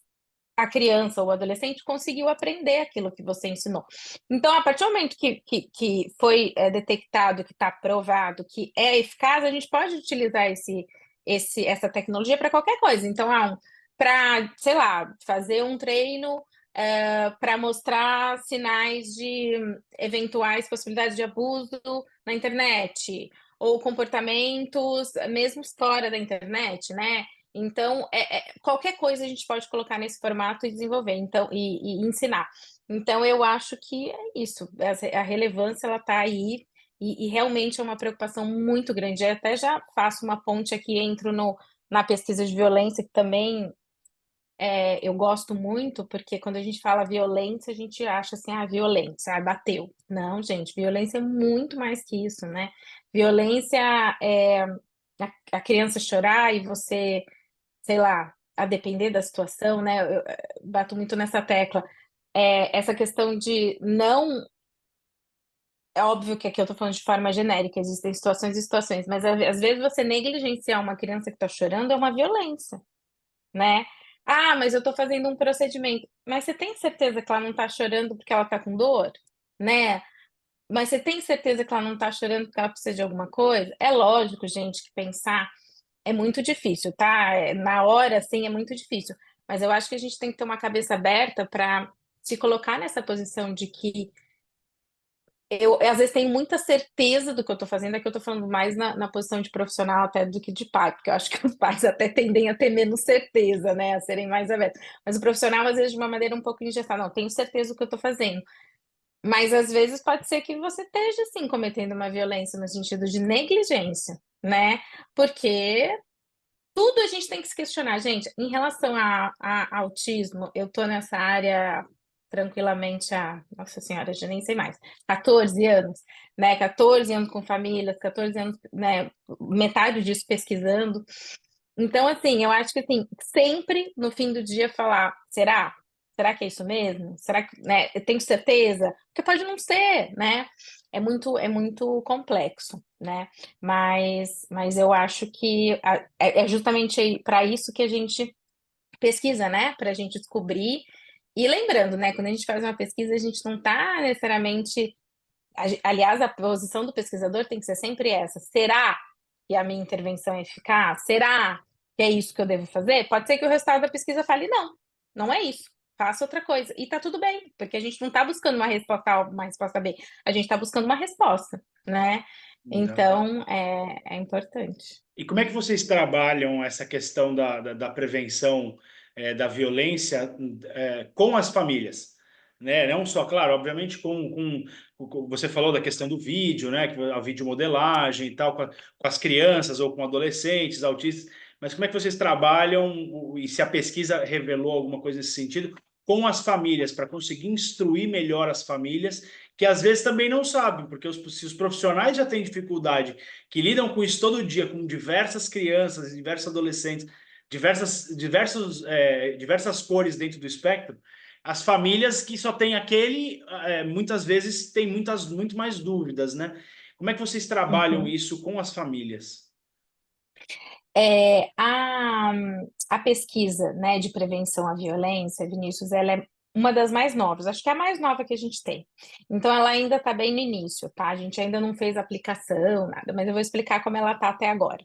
a criança ou o adolescente conseguiu aprender aquilo que você ensinou. Então, a partir do momento que foi detectado, que está provado que é eficaz, a gente pode utilizar essa tecnologia para qualquer coisa. Então, para, sei lá, fazer um treino para mostrar sinais de eventuais possibilidades de abuso na internet, ou comportamentos mesmo fora da internet, né? Então, qualquer coisa a gente pode colocar nesse formato e desenvolver, então, e ensinar. Então, eu acho que é isso. A relevância ela está aí e realmente é uma preocupação muito grande. Eu até já faço uma ponte aqui, entro na pesquisa de violência, que também eu gosto muito, porque quando a gente fala violência, a gente acha assim, violência, bateu. Não, gente, violência é muito mais que isso, né? Violência é a criança chorar e você, sei lá, a depender da situação, né? Eu bato muito nessa tecla. Essa questão de não. É óbvio que aqui eu estou falando de forma genérica, existem situações e situações, mas às vezes você negligenciar uma criança que está chorando é uma violência, né? Ah, mas eu estou fazendo um procedimento. Mas você tem certeza que ela não está chorando porque ela está com dor, né? Mas você tem certeza que ela não está chorando porque ela precisa de alguma coisa? É lógico, gente, que pensar é muito difícil, tá? Na hora, assim, é muito difícil. Mas eu acho que a gente tem que ter uma cabeça aberta para se colocar nessa posição de que eu, às vezes, tenho muita certeza do que eu estou fazendo, é que eu estou falando mais na posição de profissional até do que de pai, porque eu acho que os pais até tendem a ter menos certeza, né? A serem mais abertos. Mas o profissional, às vezes, de uma maneira um pouco engessada, não, tenho certeza do que eu estou fazendo. Mas, às vezes, pode ser que você esteja, sim, cometendo uma violência no sentido de negligência, né? Porque tudo a gente tem que se questionar, gente. Em relação a autismo, eu tô nessa área tranquilamente há, nossa senhora, já nem sei mais, 14 anos, né? 14 anos com famílias, 14 anos, né? Metade disso pesquisando. Então, assim, eu acho que assim, sempre no fim do dia falar, será? Será que é isso mesmo? Será que, né, eu tenho certeza? Porque pode não ser, né? É muito complexo, né? Mas eu acho que é justamente para isso que a gente pesquisa, né? Para a gente descobrir. E lembrando, né? Quando a gente faz uma pesquisa, a gente não está necessariamente. Aliás, a posição do pesquisador tem que ser sempre essa. Será que a minha intervenção é eficaz? Será que é isso que eu devo fazer? Pode ser que o resultado da pesquisa fale, não, não é isso. Faça outra coisa. E tá tudo bem, porque a gente não está buscando uma resposta A ou uma resposta B. A gente está buscando uma resposta, né? Exato. Então, é importante. E como é que vocês trabalham essa questão da prevenção da violência com as famílias? Né? Não só, claro, obviamente, você falou da questão do vídeo, né? A videomodelagem e tal, com as crianças ou com adolescentes, autistas, mas como é que vocês trabalham, e se a pesquisa revelou alguma coisa nesse sentido, com as famílias, para conseguir instruir melhor as famílias, que às vezes também não sabem, porque se os profissionais já têm dificuldade, que lidam com isso todo dia, com diversas crianças, diversos adolescentes, diversas cores dentro do espectro, as famílias que só têm aquele, muitas vezes têm muito mais dúvidas, né? Como é que vocês trabalham Uhum. isso com as famílias? A pesquisa, né, de prevenção à violência, Vinícius, ela é uma das mais novas, acho que é a mais nova que a gente tem. Então, ela ainda está bem no início, tá? A gente ainda não fez aplicação, nada, mas eu vou explicar como ela está até agora.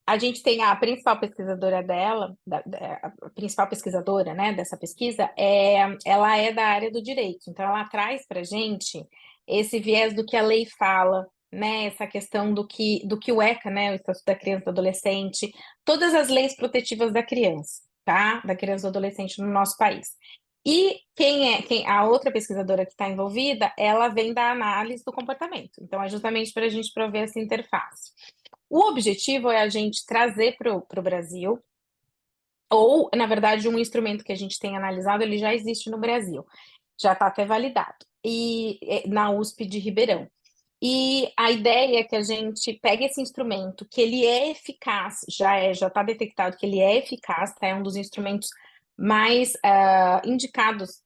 A gente tem a principal pesquisadora dela, a principal pesquisadora, né, dessa pesquisa, ela é da área do direito, então ela traz para a gente esse viés do que a lei fala, né, essa questão do que o ECA, né, o Estatuto da Criança e do Adolescente, todas as leis protetivas da criança, tá, da criança e do adolescente no nosso país. E a outra pesquisadora que está envolvida, ela vem da análise do comportamento, então é justamente para a gente prover essa interface. O objetivo é a gente trazer para o Brasil Ou, na verdade, um instrumento que a gente tem analisado, ele já existe no Brasil, já está até validado, e na USP de Ribeirão. E a ideia é que a gente pegue esse instrumento, que ele é eficaz, já está detectado que ele é eficaz, tá? É um dos instrumentos mais indicados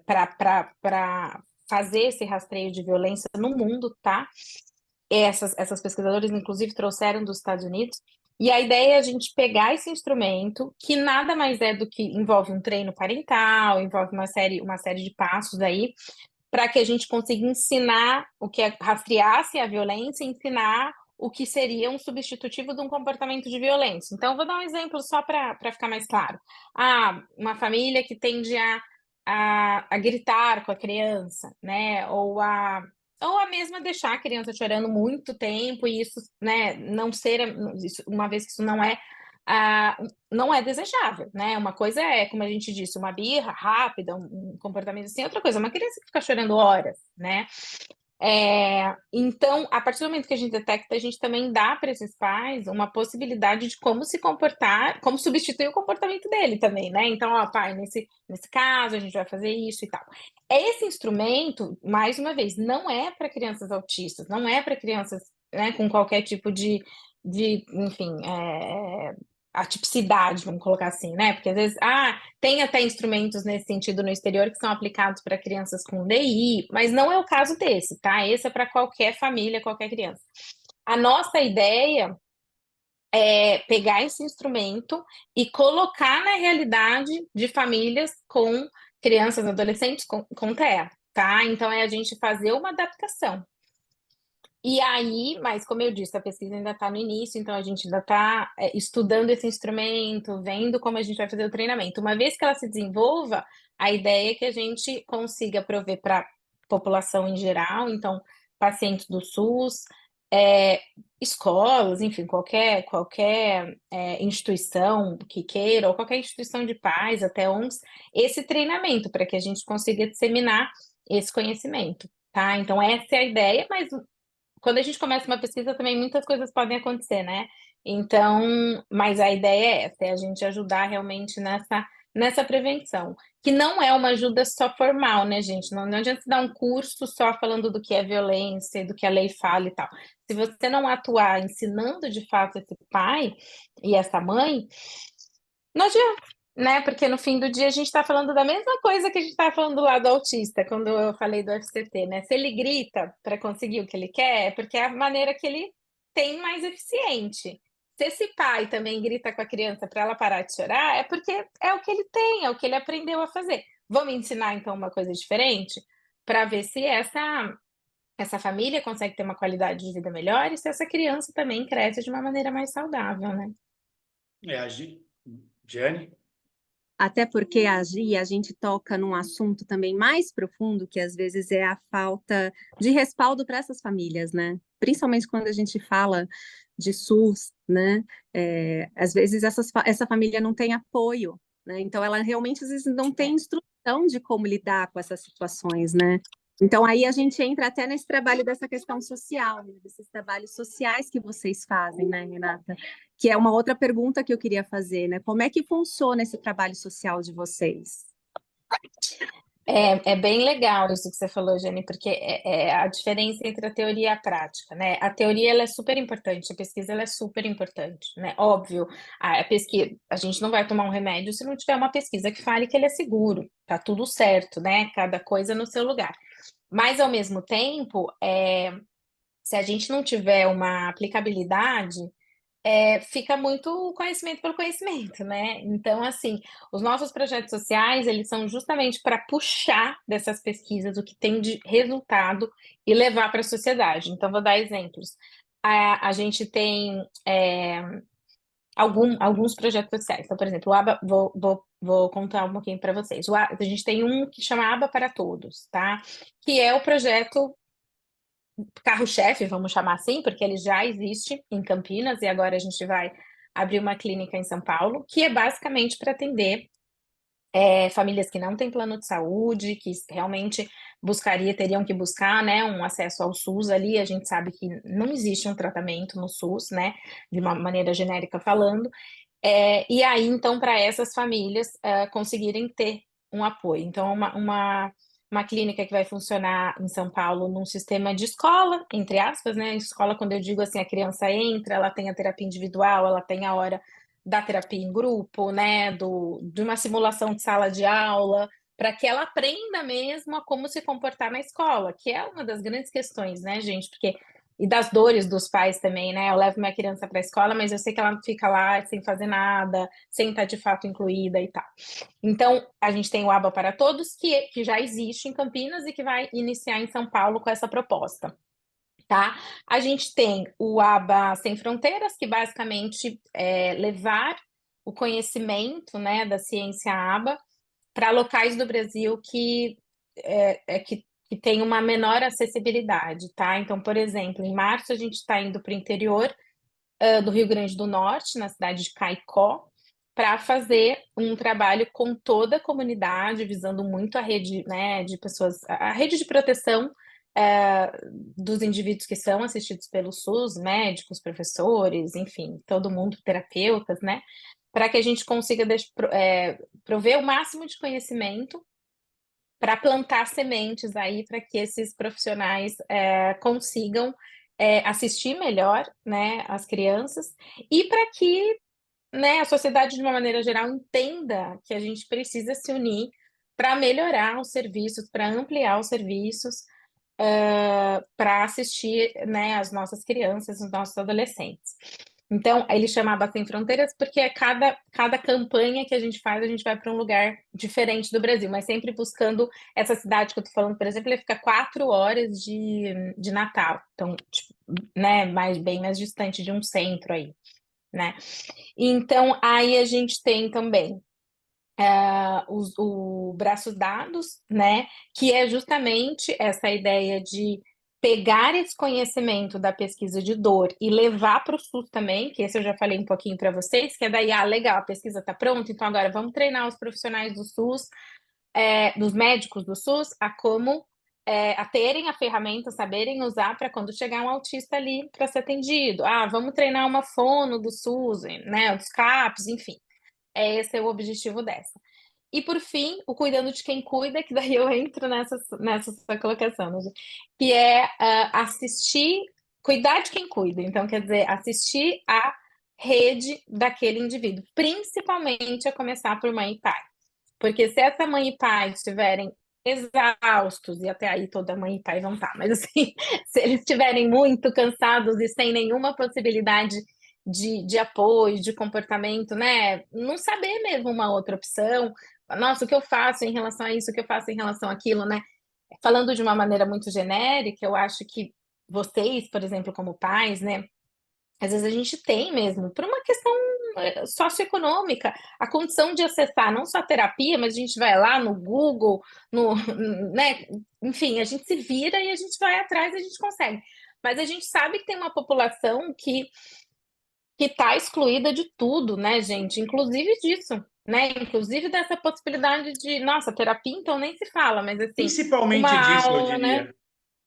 para fazer esse rastreio de violência no mundo, tá? Essas pesquisadoras, inclusive, trouxeram dos Estados Unidos. E a ideia é a gente pegar esse instrumento, que nada mais é do que envolve um treino parental, envolve uma série de passos aí, para que a gente consiga ensinar o que é rastrear-se a violência, ensinar o que seria um substitutivo de um comportamento de violência. Então, vou dar um exemplo só para ficar mais claro. Uma família que tende a gritar com a criança, né? Ou a mesma deixar a criança chorando muito tempo e isso, né, não ser, uma vez que isso não é desejável, né? Uma coisa é, como a gente disse, uma birra rápida, um comportamento assim, outra coisa, uma criança que fica chorando horas, né? Então, a partir do momento que a gente detecta, a gente também dá para esses pais uma possibilidade de como se comportar, como substituir o comportamento dele também, né? Então, ó, pai, nesse caso, a gente vai fazer isso e tal. Esse instrumento, mais uma vez, não é para crianças autistas, não é para crianças, né, com qualquer tipo de enfim, atipicidade, vamos colocar assim, né? Porque às vezes, tem até instrumentos nesse sentido no exterior que são aplicados para crianças com DI, mas não é o caso desse, tá? Esse é para qualquer família, qualquer criança. A nossa ideia é pegar esse instrumento e colocar na realidade de famílias com crianças, adolescentes com TEA, tá? Então é a gente fazer uma adaptação. E aí, mas como eu disse, a pesquisa ainda está no início, então a gente ainda está estudando esse instrumento, vendo como a gente vai fazer o treinamento. Uma vez que ela se desenvolva, a ideia é que a gente consiga prover para a população em geral, então pacientes do SUS, escolas, enfim, qualquer instituição que queira, ou qualquer instituição de paz, até ONGs, esse treinamento, para que a gente consiga disseminar esse conhecimento, tá? Então essa é a ideia, mas quando a gente começa uma pesquisa também muitas coisas podem acontecer, né? Então, mas a ideia é essa, é a gente ajudar realmente nessa prevenção, que não é uma ajuda só formal, né, gente? Não adianta você dar um curso só falando do que é violência, do que a lei fala e tal. Se você não atuar ensinando de fato esse pai e essa mãe, não adianta, né? Porque no fim do dia a gente está falando da mesma coisa que a gente estava falando lá do autista, quando eu falei do FCT, né? Se ele grita para conseguir o que ele quer, é porque é a maneira que ele tem mais eficiente. Se esse pai também grita com a criança para ela parar de chorar, é porque é o que ele tem, é o que ele aprendeu a fazer. Vamos ensinar então uma coisa diferente para ver se essa família consegue ter uma qualidade de vida melhor e se essa criança também cresce de uma maneira mais saudável, né? Giane? Até porque a gente toca num assunto também mais profundo, que às vezes é a falta de respaldo para essas famílias, né? Principalmente quando a gente fala de SUS, né? Às vezes essa família não tem apoio, né? Então ela realmente às vezes não tem instrução de como lidar com essas situações, né? Então aí a gente entra até nesse trabalho dessa questão social, né? Desses trabalhos sociais que vocês fazem, né, Renata? Que é uma outra pergunta que eu queria fazer, né? Como é que funciona esse trabalho social de vocês? É bem legal isso que você falou, Jenny, porque é a diferença entre a teoria e a prática, né? A teoria ela é super importante, a pesquisa ela é super importante, né? Óbvio, a pesquisa, a gente não vai tomar um remédio se não tiver uma pesquisa que fale que ele é seguro, tá tudo certo, né? Cada coisa no seu lugar. Mas ao mesmo tempo, se a gente não tiver uma aplicabilidade, fica muito conhecimento pelo conhecimento, né? Então, assim, os nossos projetos sociais, eles são justamente para puxar dessas pesquisas o que tem de resultado e levar para a sociedade. Então, vou dar exemplos. A gente tem alguns projetos sociais. Então, por exemplo, o ABA, vou contar um pouquinho para vocês. A gente tem um que chama ABA para Todos, tá? Que é o projeto carro-chefe, vamos chamar assim, porque ele já existe em Campinas e agora a gente vai abrir uma clínica em São Paulo, que é basicamente para atender famílias que não têm plano de saúde, que realmente teriam que buscar, né, um acesso ao SUS ali. A gente sabe que não existe um tratamento no SUS, né, de uma maneira genérica falando. E aí, então, para essas famílias conseguirem ter um apoio. Então, uma clínica que vai funcionar em São Paulo num sistema de escola, entre aspas, né? Escola, quando eu digo assim, a criança entra, ela tem a terapia individual, ela tem a hora da terapia em grupo, né? De uma simulação de sala de aula, para que ela aprenda mesmo a como se comportar na escola, que é uma das grandes questões, né, gente? Porque e das dores dos pais também, né? Eu levo minha criança para a escola, mas eu sei que ela fica lá sem fazer nada, sem estar de fato incluída e tal. Então, a gente tem o ABA para Todos, que já existe em Campinas e que vai iniciar em São Paulo com essa proposta. Tá? A gente tem o ABA Sem Fronteiras, que basicamente é levar o conhecimento, né, da ciência ABA para locais do Brasil que tem uma menor acessibilidade, tá? Então, por exemplo, em março a gente está indo para o interior do Rio Grande do Norte, na cidade de Caicó, para fazer um trabalho com toda a comunidade, visando muito a rede, né, de pessoas, a rede de proteção dos indivíduos que são assistidos pelo SUS, médicos, professores, enfim, todo mundo, terapeutas, né? Para que a gente consiga prover o máximo de conhecimento para plantar sementes aí para que esses profissionais consigam assistir melhor, né, as crianças e para que, né, a sociedade de uma maneira geral entenda que a gente precisa se unir para melhorar os serviços, para ampliar os serviços, para assistir, né, as nossas crianças, os nossos adolescentes. Então, ele chama ABA Sem Fronteiras porque cada campanha que a gente faz, a gente vai para um lugar diferente do Brasil, mas sempre buscando essa cidade que eu estou falando, por exemplo, ele fica 4 horas de Natal, então, tipo, né, bem mais distante de um centro aí, né? Então, aí a gente tem também o Braços Dados, né, que é justamente essa ideia de pegar esse conhecimento da pesquisa de dor e levar para o SUS também, que esse eu já falei um pouquinho para vocês, que é daí, legal, a pesquisa está pronta, então agora vamos treinar os profissionais do SUS, dos médicos do SUS, a como a terem a ferramenta, saberem usar para quando chegar um autista ali para ser atendido. Vamos treinar uma fono do SUS, né, dos CAPs, enfim. Esse é o objetivo dessa. E por fim, o cuidando de quem cuida, que daí eu entro nessa sua colocação, né? Que é assistir, cuidar de quem cuida. Então, quer dizer, assistir a rede daquele indivíduo, principalmente a começar por mãe e pai. Porque se essa mãe e pai estiverem exaustos, e até aí toda mãe e pai vão estar, mas assim, se eles estiverem muito cansados e sem nenhuma possibilidade de apoio, de comportamento, né? Não saber mesmo uma outra opção. Nossa, o que eu faço em relação a isso, o que eu faço em relação àquilo, né? Falando de uma maneira muito genérica, eu acho que vocês, por exemplo, como pais, né? Às vezes a gente tem mesmo, por uma questão socioeconômica, a condição de acessar não só a terapia, mas a gente vai lá no Google, né? Enfim, a gente se vira e a gente vai atrás e a gente consegue. Mas a gente sabe que tem uma população que está excluída de tudo, né, gente? Inclusive disso, né? Inclusive dessa possibilidade de, nossa, terapia, então nem se fala, mas assim, Principalmente uma disso, eu aula, né? diria.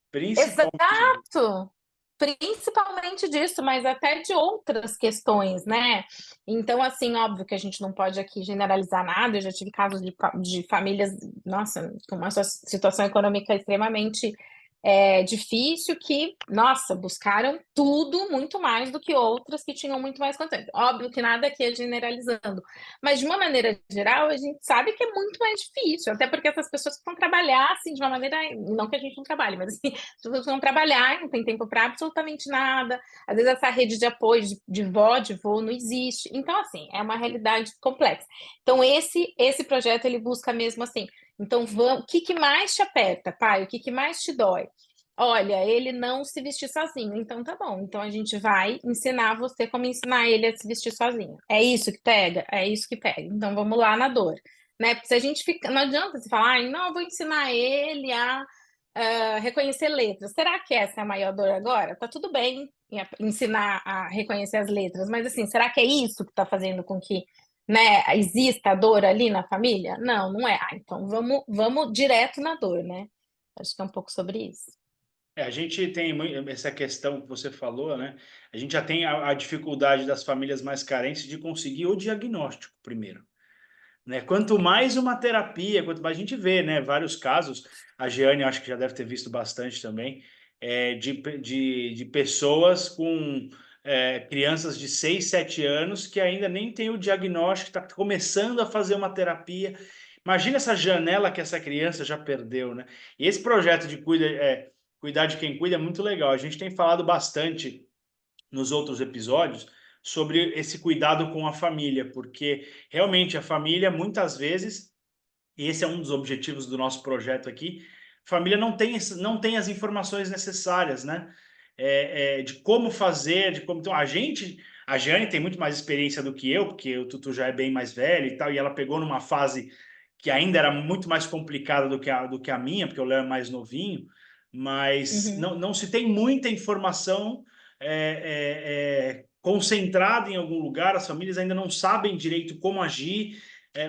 Principalmente disso. Exato! Principalmente disso, mas até de outras questões, né? Então, assim, óbvio que a gente não pode aqui generalizar nada. Eu já tive casos de famílias, nossa, com uma situação econômica extremamente difícil, que, nossa, buscaram tudo muito mais do que outras que tinham muito mais condições. Óbvio que nada aqui é generalizando, mas de uma maneira geral, a gente sabe que é muito mais difícil, até porque essas pessoas precisam trabalhar, assim, de uma maneira, não que a gente não trabalhe, mas assim, as pessoas precisam trabalhar, não tem tempo para absolutamente nada, às vezes essa rede de apoio de vó, de vô, não existe, então, assim, é uma realidade complexa. Então, esse projeto, ele busca mesmo assim, então, o que mais te aperta, pai? O que mais te dói? Olha, ele não se vestir sozinho. Então, tá bom. Então, a gente vai ensinar você como ensinar ele a se vestir sozinho. É isso que pega? É isso que pega. Então, vamos lá na dor. Né? Porque se a gente fica... Não adianta você falar, não, eu vou ensinar ele a reconhecer letras. Será que essa é a maior dor agora? Tá tudo bem ensinar a reconhecer as letras, mas assim, será que é isso que está fazendo com que, né, exista a dor ali na família? Não, não é. Então vamos direto na dor, né? Acho que é um pouco sobre isso. A gente tem essa questão que você falou, né? A gente já tem a dificuldade das famílias mais carentes de conseguir o diagnóstico primeiro, né? Quanto mais uma terapia, quanto mais a gente vê, né? Vários casos, a Jeane eu acho que já deve ter visto bastante também, de pessoas com crianças de 6, 7 anos que ainda nem tem o diagnóstico, está começando a fazer uma terapia. Imagina essa janela que essa criança já perdeu, né? E esse projeto de cuidar de quem cuida é muito legal. A gente tem falado bastante nos outros episódios sobre esse cuidado com a família, porque realmente a família, muitas vezes, e esse é um dos objetivos do nosso projeto aqui, a família não tem as informações necessárias, né? De como fazer, de como. Então, a Jane tem muito mais experiência do que eu, porque o Tutu já é bem mais velho e tal, e ela pegou numa fase que ainda era muito mais complicada do que a minha, porque o Léo é mais novinho, mas Uhum. não se tem muita informação concentrada em algum lugar, as famílias ainda não sabem direito como agir,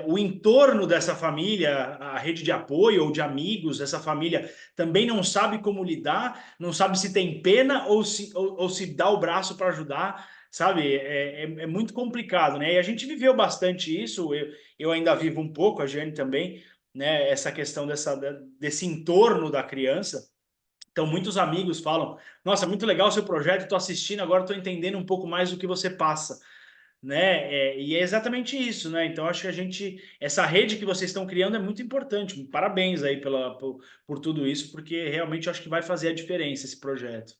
o entorno dessa família, a rede de apoio ou de amigos dessa família também não sabe como lidar, não sabe se tem pena ou se dá o braço para ajudar, sabe? É muito complicado, né? E a gente viveu bastante isso, eu ainda vivo um pouco, a Jane também, né? Essa questão desse entorno da criança. Então, muitos amigos falam: Nossa, muito legal o seu projeto, estou assistindo, agora estou entendendo um pouco mais do que você passa, né? E é exatamente isso, né? Então, acho que essa rede que vocês estão criando é muito importante. Parabéns aí por tudo isso, porque realmente eu acho que vai fazer a diferença esse projeto.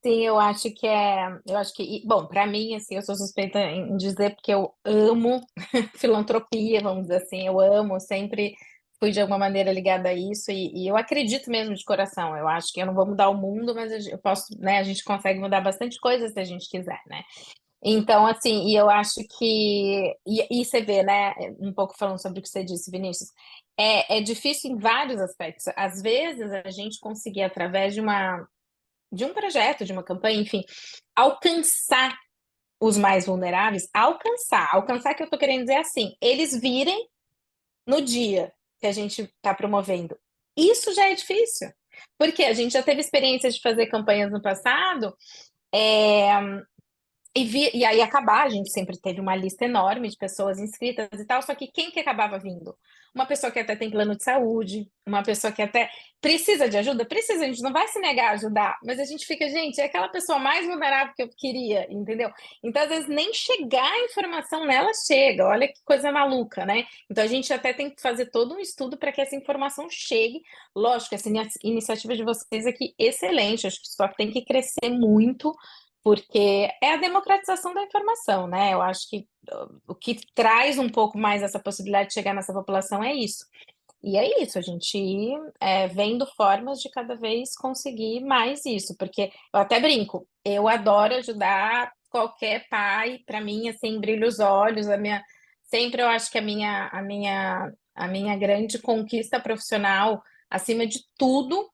Sim, eu acho que, bom, para mim, assim, eu sou suspeita em dizer porque eu amo filantropia, vamos dizer assim, eu amo, sempre fui de alguma maneira ligada a isso e eu acredito mesmo de coração. Eu acho que eu não vou mudar o mundo, mas eu posso, né? A gente consegue mudar bastante coisa se a gente quiser, né? Então, assim, e eu acho que e você vê, né? Um pouco falando sobre o que você disse, Vinícius, é difícil em vários aspectos. Às vezes a gente conseguir através de um projeto, de uma campanha, enfim, alcançar os mais vulneráveis, alcançar que eu estou querendo dizer assim, eles virem no dia que a gente está promovendo. Isso já é difícil, porque a gente já teve experiência de fazer campanhas no passado, é, e aí acabar, a gente sempre teve uma lista enorme de pessoas inscritas e tal, só que quem que acabava vindo? Uma pessoa que até tem plano de saúde, uma pessoa que até precisa de ajuda, precisa, a gente não vai se negar a ajudar, mas a gente fica, gente, é aquela pessoa mais vulnerável que eu queria, entendeu? Então, às vezes, nem chegar a informação nela chega, olha que coisa maluca, né? Então, a gente até tem que fazer todo um estudo para que essa informação chegue. Lógico, essa iniciativa de vocês aqui, excelente, acho que só tem que crescer muito, porque é a democratização da informação, né? Eu acho que o que traz um pouco mais essa possibilidade de chegar nessa população é isso. E é isso, a gente ir vendo formas de cada vez conseguir mais isso, porque eu até brinco, eu adoro ajudar qualquer pai, para mim, assim, brilha os olhos, sempre eu acho que a minha grande conquista profissional, acima de tudo,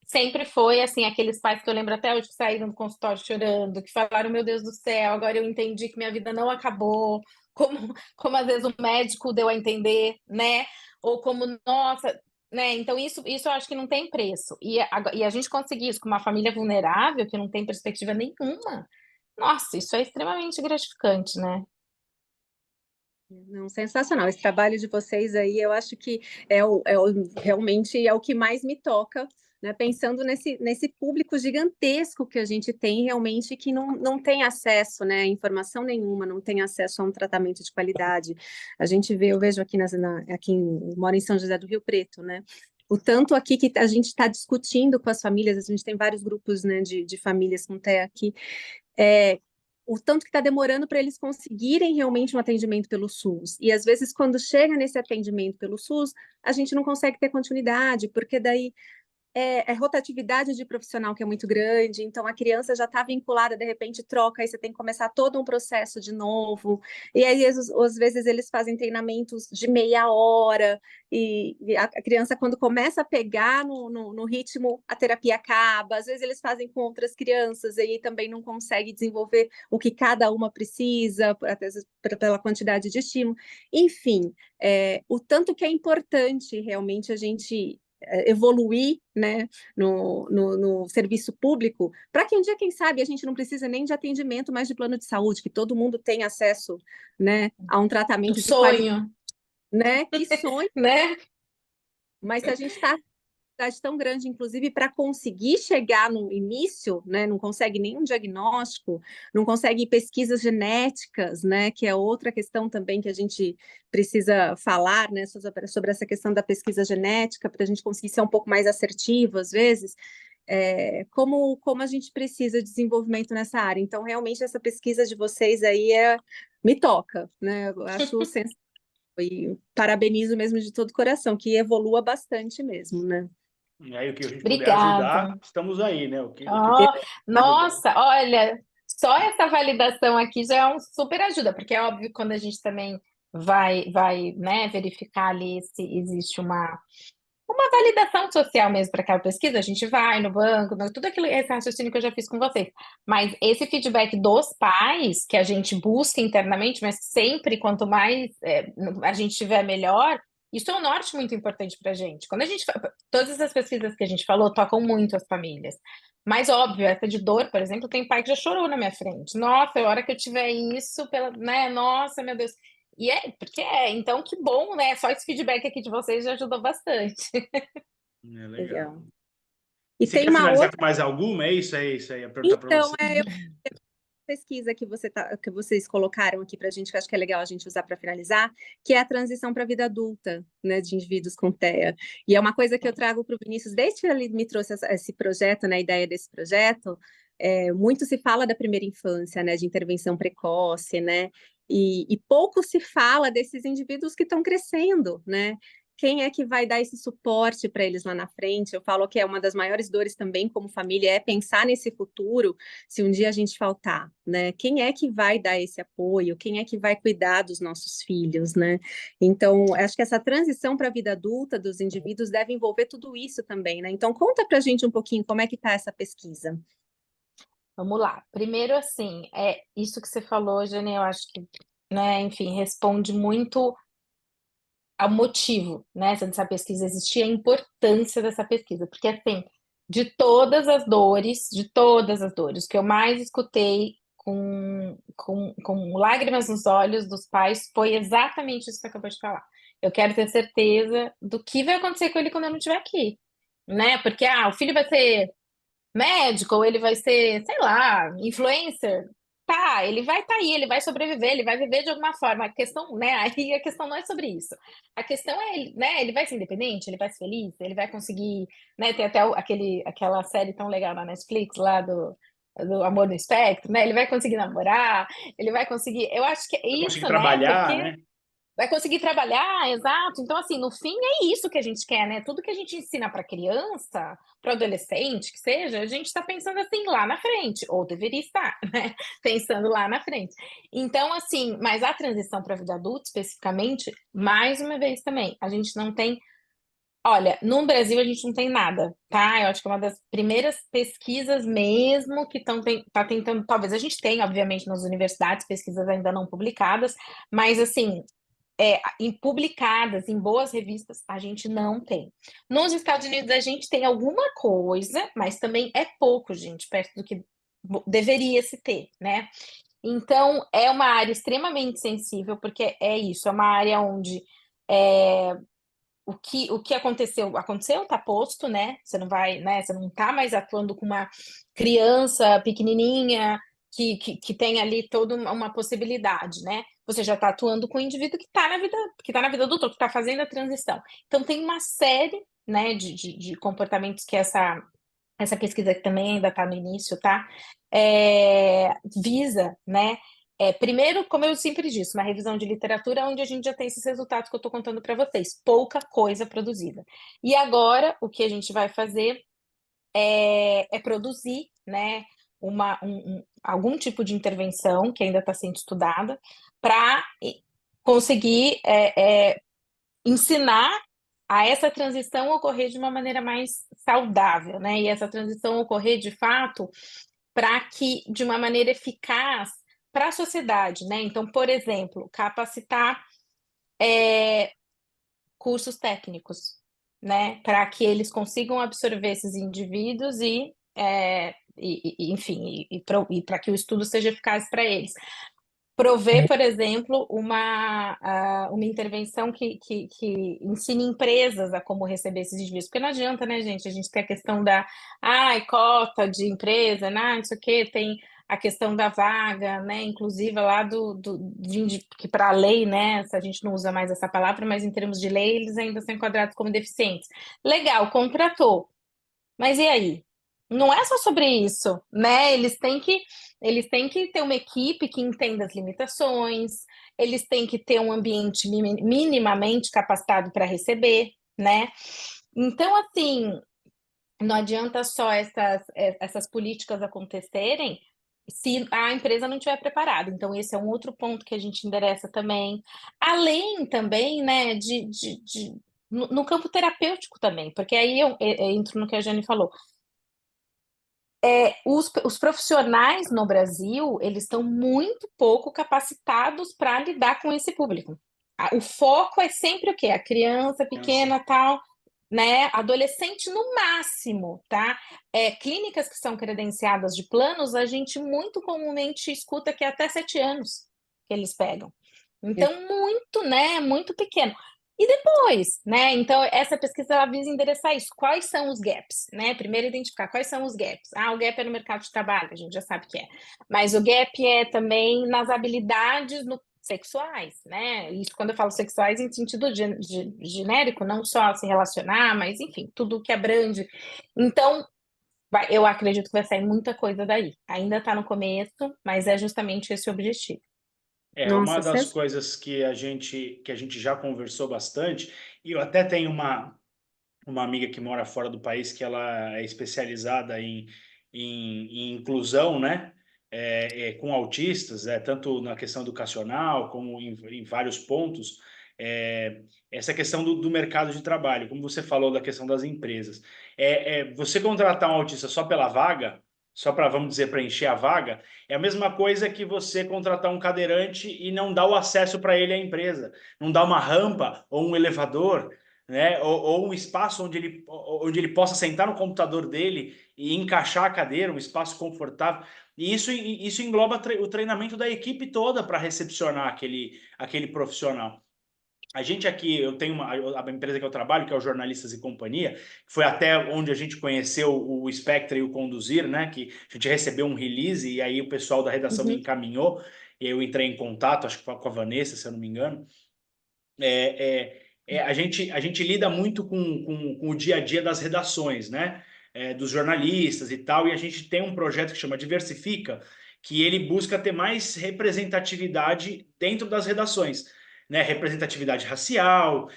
sempre foi assim, aqueles pais que eu lembro até hoje que saíram do consultório chorando, que falaram, meu Deus do céu, agora eu entendi que minha vida não acabou, como às vezes o médico deu a entender, né? Ou como, nossa, né? Então isso eu acho que não tem preço. E a gente conseguir isso com uma família vulnerável, que não tem perspectiva nenhuma, nossa, isso é extremamente gratificante, né? Não, sensacional. Esse trabalho de vocês aí, eu acho que realmente é o que mais me toca, né? Pensando nesse público gigantesco que a gente tem realmente que não tem acesso, né, a informação nenhuma, não tem acesso a um tratamento de qualidade. A gente vê, eu vejo aqui eu moro em São José do Rio Preto, né? O tanto aqui que a gente está discutindo com as famílias, a gente tem vários grupos, né, de famílias com TEA aqui, o tanto que está demorando para eles conseguirem realmente um atendimento pelo SUS. E às vezes, quando chega nesse atendimento pelo SUS, a gente não consegue ter continuidade, porque daí rotatividade de profissional que é muito grande, então a criança já está vinculada, de repente troca, aí você tem que começar todo um processo de novo, e aí às vezes eles fazem treinamentos de meia hora, e a criança quando começa a pegar no ritmo, a terapia acaba, às vezes eles fazem com outras crianças, e aí também não consegue desenvolver o que cada uma precisa, até pela quantidade de estímulo, enfim, o tanto que é importante realmente a gente evoluir, né, no serviço público, para que um dia, quem sabe, a gente não precisa nem de atendimento, mas de plano de saúde, que todo mundo tenha acesso, né, a um Um tratamento de qualidade, sonho, né? Que sonho! né? Mas se a gente está tão grande, inclusive, para conseguir chegar no início, né? Não consegue nenhum diagnóstico, não consegue pesquisas genéticas, né? Que é outra questão também que a gente precisa falar, né? Sobre essa questão da pesquisa genética, para a gente conseguir ser um pouco mais assertivo, às vezes. Como a gente precisa de desenvolvimento nessa área. Então, realmente, essa pesquisa de vocês aí me toca, né? Eu acho sensacional e parabenizo mesmo de todo o coração, que evolua bastante mesmo, né? E aí, o que a gente puder ajudar, Obrigada. estamos aí, né? O que Ó, puder ajudar. nossa, olha, só essa validação aqui já é um super ajuda, porque é óbvio que quando a gente também vai, né, verificar ali se existe uma validação social mesmo para aquela pesquisa, a gente vai no banco, tudo aquilo, esse raciocínio que eu já fiz com vocês. Mas esse feedback dos pais, que a gente busca internamente, mas sempre quanto mais a gente tiver melhor, isso é um norte muito importante para a gente. Quando a gente todas essas pesquisas que a gente falou tocam muito as famílias. Mas óbvio, essa de dor, por exemplo, tem pai que já chorou na minha frente. Nossa, a hora que eu tiver isso, né? Nossa, meu Deus. E porque então que bom, né? Só esse feedback aqui de vocês já ajudou bastante. Legal. Legal. E E você tem quer uma finalizar outra. com mais alguma? É isso aí, ia perguntar para Então, você. pesquisa que vocês colocaram aqui para a gente, que eu acho que é legal a gente usar para finalizar, que é a transição para a vida adulta, né, de indivíduos com TEA. E é uma coisa que eu trago para o Vinícius, desde que ele me trouxe esse projeto, né, a ideia desse projeto, muito se fala da primeira infância, né, de intervenção precoce, né, e pouco se fala desses indivíduos que estão crescendo, né, quem é que vai dar esse suporte para eles lá na frente? Eu falo que é uma das maiores dores também como família, é pensar nesse futuro, se um dia a gente faltar, né? Quem é que vai dar esse apoio? Quem é que vai cuidar dos nossos filhos, né? Então, acho que essa transição para a vida adulta dos indivíduos deve envolver tudo isso também, né? Então, conta para a gente um pouquinho como é que está essa pesquisa. Vamos lá. Primeiro, assim, isso que você falou, Jane, eu acho que, né, enfim, responde muito ao motivo, né, dessa pesquisa existir, a importância dessa pesquisa, porque, assim, de todas as dores, o que eu mais escutei com lágrimas nos olhos dos pais foi exatamente isso que você acabou de falar. Eu quero ter certeza do que vai acontecer com ele quando eu não estiver aqui, né? Porque, o filho vai ser médico, ou ele vai ser, sei lá, influencer. Tá, ele vai estar aí, ele vai sobreviver, ele vai viver de alguma forma. A questão, né? Aí a questão não é sobre isso. A questão é, né? Ele vai ser independente, ele vai ser feliz, ele vai conseguir, né? Tem até aquela série tão legal na Netflix lá do Amor no Espectro, né? Ele vai conseguir namorar, ele vai conseguir. Eu acho que é Vai conseguir isso, né? trabalhar, Porque né? vai conseguir trabalhar, exato. Então, assim, no fim é isso que a gente quer, né? Tudo que a gente ensina para criança, para adolescente, que seja, a gente está pensando assim lá na frente, ou deveria estar, né? Pensando lá na frente. Então, assim, mas a transição para a vida adulta, especificamente, mais uma vez também, a gente não tem. Olha, no Brasil a gente não tem nada, tá? Eu acho que é uma das primeiras pesquisas mesmo que tá tentando, talvez a gente tenha, obviamente, nas universidades, pesquisas ainda não publicadas, mas assim, publicadas em boas revistas, a gente não tem. Nos Estados Unidos, a gente tem alguma coisa, mas também é pouco, gente, perto do que deveria se ter, né? Então, é uma área extremamente sensível, porque é isso, é uma área onde o que aconteceu, tá posto, né? Você não vai, né? Você não tá mais atuando com uma criança pequenininha que tem ali toda uma possibilidade, né? Você já está atuando com o indivíduo que está na vida adulta, que está fazendo a transição. Então tem uma série, né, de comportamentos que essa pesquisa que também ainda está no início, tá? Visa, né? Primeiro, como eu sempre disse, uma revisão de literatura onde a gente já tem esses resultados que eu estou contando para vocês. Pouca coisa produzida. E agora, o que a gente vai fazer é produzir, né, algum tipo de intervenção que ainda está sendo estudada para conseguir ensinar a essa transição ocorrer de uma maneira mais saudável, né? E essa transição ocorrer de fato para que de uma maneira eficaz para a sociedade, né? Então, por exemplo, capacitar cursos técnicos, né, para que eles consigam absorver esses indivíduos enfim, e para que o estudo seja eficaz para eles. Prover, por exemplo, uma intervenção que ensine empresas a como receber esses indivíduos, porque não adianta, né, gente, a gente tem a questão da cota de empresa, não sei o quê, tem a questão da vaga, né, inclusive lá que para a lei, né, a gente não usa mais essa palavra, mas em termos de lei eles ainda são enquadrados como deficientes. Legal, contratou, mas e aí? Não é só sobre isso, né? Eles têm que ter uma equipe que entenda as limitações, eles têm que ter um ambiente minimamente capacitado para receber, né? Então, assim, não adianta só essas políticas acontecerem se a empresa não estiver preparada. Então, esse é um outro ponto que a gente endereça também. Além também, né, no campo terapêutico também, porque aí eu entro no que a Jane falou. Os profissionais no Brasil, eles estão muito pouco capacitados para lidar com esse público. O foco é sempre o quê? A criança pequena, tal, né? Adolescente no máximo, tá? Clínicas que são credenciadas de planos, a gente muito comumente escuta que é até 7 anos que eles pegam. Então, muito, né? Muito pequeno. E depois, né? Então, essa pesquisa ela visa endereçar isso. Quais são os gaps, né? Primeiro, identificar quais são os gaps. O gap é no mercado de trabalho, a gente já sabe que é. Mas o gap é também nas habilidades sexuais, né? Isso quando eu falo sexuais em sentido genérico, não só se relacionar, mas enfim, tudo que abrange. Então, eu acredito que vai sair muita coisa daí. Ainda está no começo, mas é justamente esse o objetivo. Uma das coisas que a gente já conversou bastante, e eu até tenho uma amiga que mora fora do país que ela é especializada em inclusão, né? Com autistas, tanto na questão educacional como em vários pontos. Essa questão do mercado de trabalho, como você falou da questão das empresas. Você contratar um autista só pela vaga, só para, vamos dizer, preencher a vaga, é a mesma coisa que você contratar um cadeirante e não dar o acesso para ele à empresa, não dar uma rampa ou um elevador, né? Ou um espaço onde ele possa sentar no computador dele e encaixar a cadeira, um espaço confortável. E isso engloba o treinamento da equipe toda para recepcionar aquele profissional. A gente aqui, eu tenho a empresa que eu trabalho, que é o Jornalistas e Companhia, que foi até onde a gente conheceu o Spectra e o Conduzir, né? Que a gente recebeu um release e aí o pessoal da redação me encaminhou, e eu entrei em contato, acho que com a Vanessa, se eu não me engano. A gente lida muito com o dia a dia das redações, né? Dos jornalistas e tal, e a gente tem um projeto que chama Diversifica, que ele busca ter mais representatividade dentro das redações, né? Representatividade racial,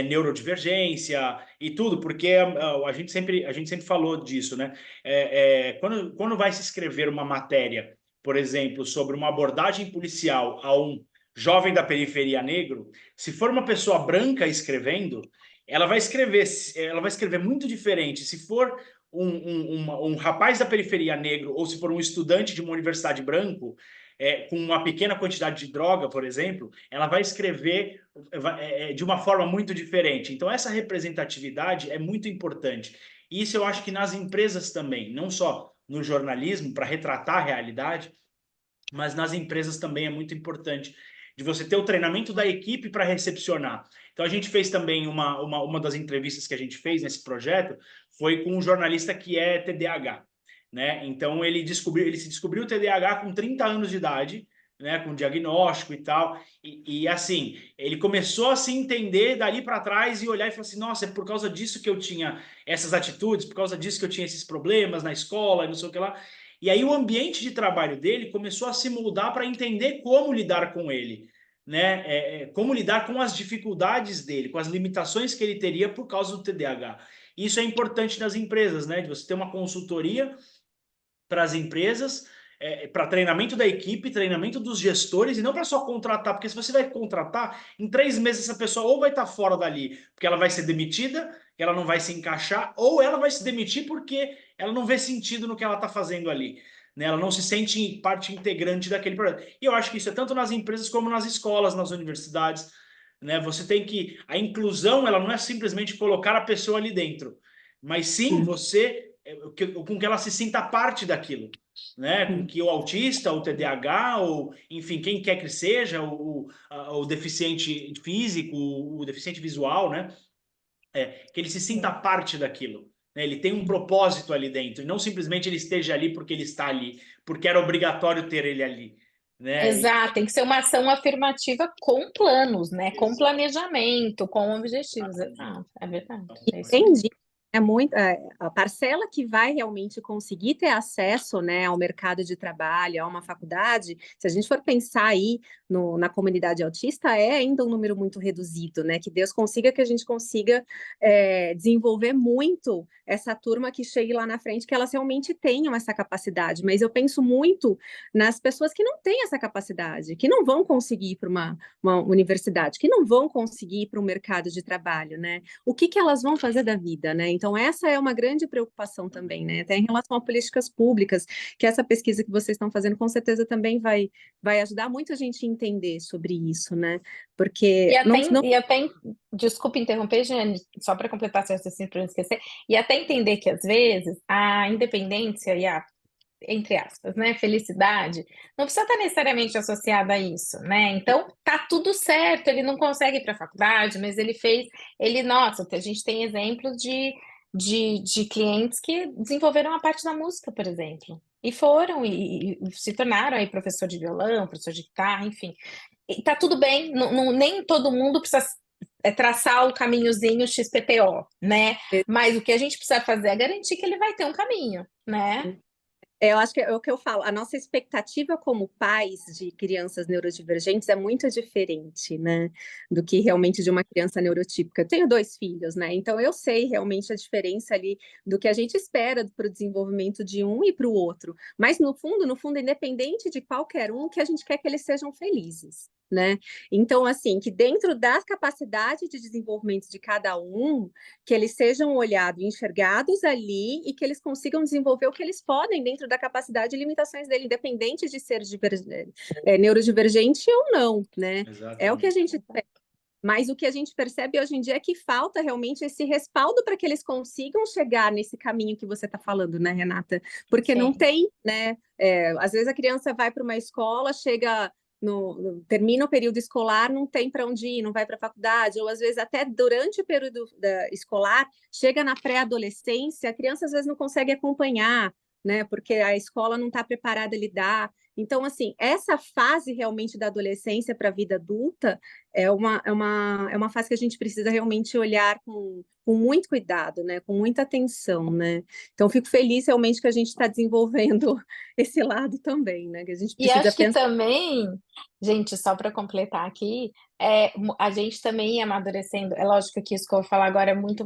neurodivergência e tudo, porque a gente sempre falou disso, né? Quando vai se escrever uma matéria, por exemplo, sobre uma abordagem policial a um jovem da periferia negro, se for uma pessoa branca escrevendo, ela vai escrever muito diferente. Se for um rapaz da periferia negro ou se for um estudante de uma universidade branco, com uma pequena quantidade de droga, por exemplo, ela vai escrever de uma forma muito diferente. Então, essa representatividade é muito importante. E isso eu acho que nas empresas também, não só no jornalismo, para retratar a realidade, mas nas empresas também é muito importante de você ter o treinamento da equipe para recepcionar. Então, a gente fez também uma das entrevistas que a gente fez nesse projeto foi com um jornalista que é TDAH, né? Então, ele se descobriu TDAH com 30 anos de idade, né, com diagnóstico e tal, e assim, ele começou a se entender dali para trás e olhar e falar assim, nossa, é por causa disso que eu tinha essas atitudes, por causa disso que eu tinha esses problemas na escola, e não sei o que lá. E aí o ambiente de trabalho dele começou a se moldar para entender como lidar com ele, né? Como lidar com as dificuldades dele, com as limitações que ele teria por causa do TDAH. Isso é importante nas empresas, né? De você ter uma consultoria para as empresas, para treinamento da equipe, treinamento dos gestores, e não para só contratar, porque se você vai contratar, em 3 meses essa pessoa ou vai estar fora dali, porque ela vai ser demitida, ela não vai se encaixar, ou ela vai se demitir porque ela não vê sentido no que ela está fazendo ali. Né? Ela não se sente parte integrante daquele projeto. E eu acho que isso é tanto nas empresas como nas escolas, nas universidades. né? Você tem que... A inclusão, ela não é simplesmente colocar a pessoa ali dentro, mas sim você... com que ela se sinta parte daquilo, né? Com que o autista, o TDAH, ou enfim, quem quer que seja, o deficiente físico, o deficiente visual, né? Que ele se sinta parte daquilo, né? Ele tem um propósito ali dentro, e não simplesmente ele esteja ali porque ele está ali, porque era obrigatório ter ele ali, né? Exato, tem que ser uma ação afirmativa com planos, né? Com planejamento, com objetivos. Exatamente. Exato, é verdade. É isso mesmo. Entendi. A parcela que vai realmente conseguir ter acesso, né, ao mercado de trabalho, a uma faculdade, se a gente for pensar aí na comunidade autista, é ainda um número muito reduzido, né? Que Deus consiga que a gente consiga desenvolver muito essa turma que chegue lá na frente, que elas realmente tenham essa capacidade. Mas eu penso muito nas pessoas que não têm essa capacidade, que não vão conseguir ir para uma universidade, que não vão conseguir ir para o mercado de trabalho, né? O que elas vão fazer da vida, né? Então, essa é uma grande preocupação também, né? Até em relação a políticas públicas, que essa pesquisa que vocês estão fazendo, com certeza também vai ajudar muito a gente a entender sobre isso, né? Porque desculpa interromper, Jane, só para completar esse raciocínio para não esquecer, e até entender que, às vezes, a independência e a, entre aspas, né, felicidade, não precisa estar necessariamente associada a isso, né? Então, tá tudo certo, ele não consegue ir para a faculdade, mas nossa, a gente tem exemplos de clientes que desenvolveram a parte da música, por exemplo, e foram e se tornaram aí professor de violão, professor de guitarra, enfim. E tá tudo bem, nem todo mundo precisa traçar o caminhozinho XPTO, né? Mas o que a gente precisa fazer é garantir que ele vai ter um caminho, né? Eu acho que é o que eu falo, a nossa expectativa como pais de crianças neurodivergentes é muito diferente, né, do que realmente de uma criança neurotípica. Eu tenho 2 filhos, né, então eu sei realmente a diferença ali do que a gente espera para o desenvolvimento de um e para o outro, mas no fundo, independente de qualquer um, que a gente quer que eles sejam felizes, né? Então, assim, que dentro da capacidade de desenvolvimento de cada um, que eles sejam olhados, enxergados ali e que eles consigam desenvolver o que eles podem dentro da capacidade e limitações dele, independente de ser neurodivergente ou não, né? Exatamente. É o que a gente mas o que a gente percebe hoje em dia é que falta realmente esse respaldo para que eles consigam chegar nesse caminho que você está falando, né, Renata? Porque não tem, né? Às vezes a criança vai para uma escola, chega termina o período escolar, não tem para onde ir, não vai para a faculdade, ou às vezes até durante o período escolar, chega na pré-adolescência, a criança às vezes não consegue acompanhar, né? Porque a escola não está preparada a lidar. Então, assim, essa fase realmente da adolescência para a vida adulta é uma fase que a gente precisa realmente olhar com muito cuidado, né? Com muita atenção, né? Então, fico feliz realmente que a gente está desenvolvendo esse lado também, né? Que a gente E precisa acho que pensar. também, gente, só para completar aqui, a gente também ia amadurecendo. É lógico que isso que eu vou falar agora é muito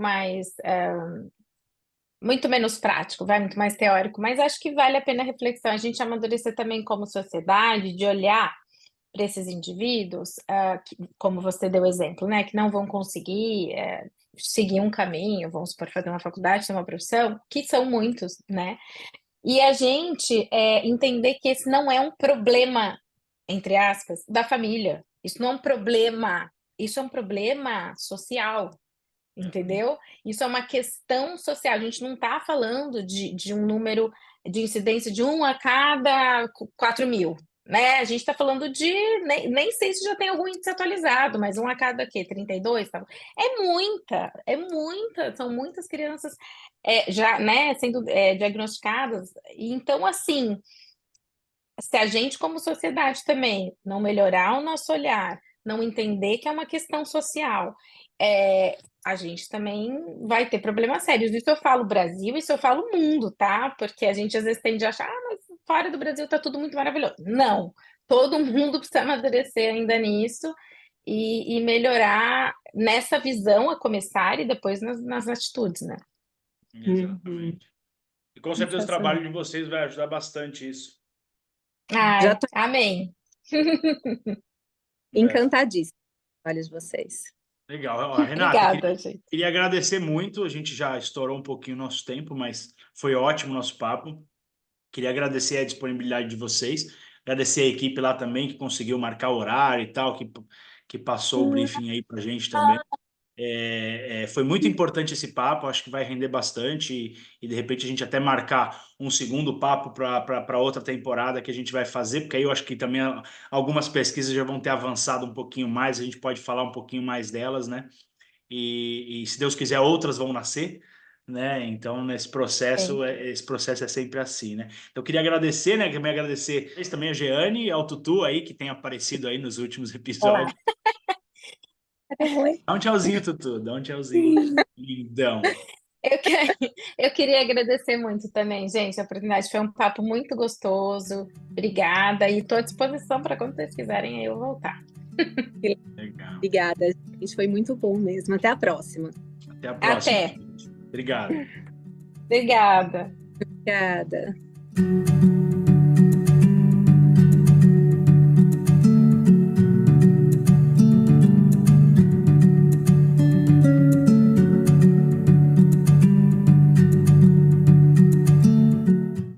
menos prático, muito mais teórico, mas acho que vale a pena a reflexão. A gente amadurecer também como sociedade, de olhar para esses indivíduos, como você deu exemplo, né, que não vão conseguir seguir um caminho, vamos supor, fazer uma faculdade, ter uma profissão, que são muitos, né? E a gente entender que esse não é um problema, entre aspas, da família. Isso não é um problema, isso é um problema social, entendeu? Isso é uma questão social. A gente não está falando de um número de incidência de 1 a cada 4.000, né? A gente está falando nem sei se já tem algum índice atualizado, mas 1 a cada 32? Tá? É muita, são muitas crianças já, né, sendo diagnosticadas. Então, assim, se a gente, como sociedade também, não melhorar o nosso olhar, não entender que é uma questão social, a gente também vai ter problemas sérios. Isso eu falo Brasil, isso eu falo mundo, tá? Porque a gente às vezes tende a achar, mas fora do Brasil tá tudo muito maravilhoso. Não, todo mundo precisa amadurecer ainda nisso e melhorar nessa visão a começar e depois nas atitudes, né? Exatamente. E com certeza o trabalho de vocês vai ajudar bastante isso. Ai, amém. Encantadíssima com os olhos de vocês. Legal. Renata, Obrigada, gente. queria agradecer muito. A gente já estourou um pouquinho o nosso tempo, mas foi ótimo o nosso papo. Queria agradecer a disponibilidade de vocês, agradecer a equipe lá também que conseguiu marcar o horário e tal, que que passou o briefing aí para a gente também. Foi muito importante esse papo, acho que vai render bastante e de repente a gente até marcar um segundo papo para outra temporada que a gente vai fazer, porque aí eu acho que também algumas pesquisas já vão ter avançado um pouquinho mais, a gente pode falar um pouquinho mais delas, né? E se Deus quiser, outras vão nascer, né? Então, esse processo é sempre assim, né? Eu queria agradecer, né? Também agradecer também a Jeane e ao Tutu aí, que tem aparecido aí nos últimos episódios. Dá um tchauzinho, Tutu, dá um tchauzinho. Lindão. Eu queria agradecer muito também, gente, a oportunidade. Foi um papo muito gostoso. Obrigada. E estou à disposição para quando vocês quiserem aí eu voltar. Legal. Obrigada, gente. Foi muito bom mesmo. Até a próxima. Até a próxima. Até. Obrigado. Obrigada. Obrigada.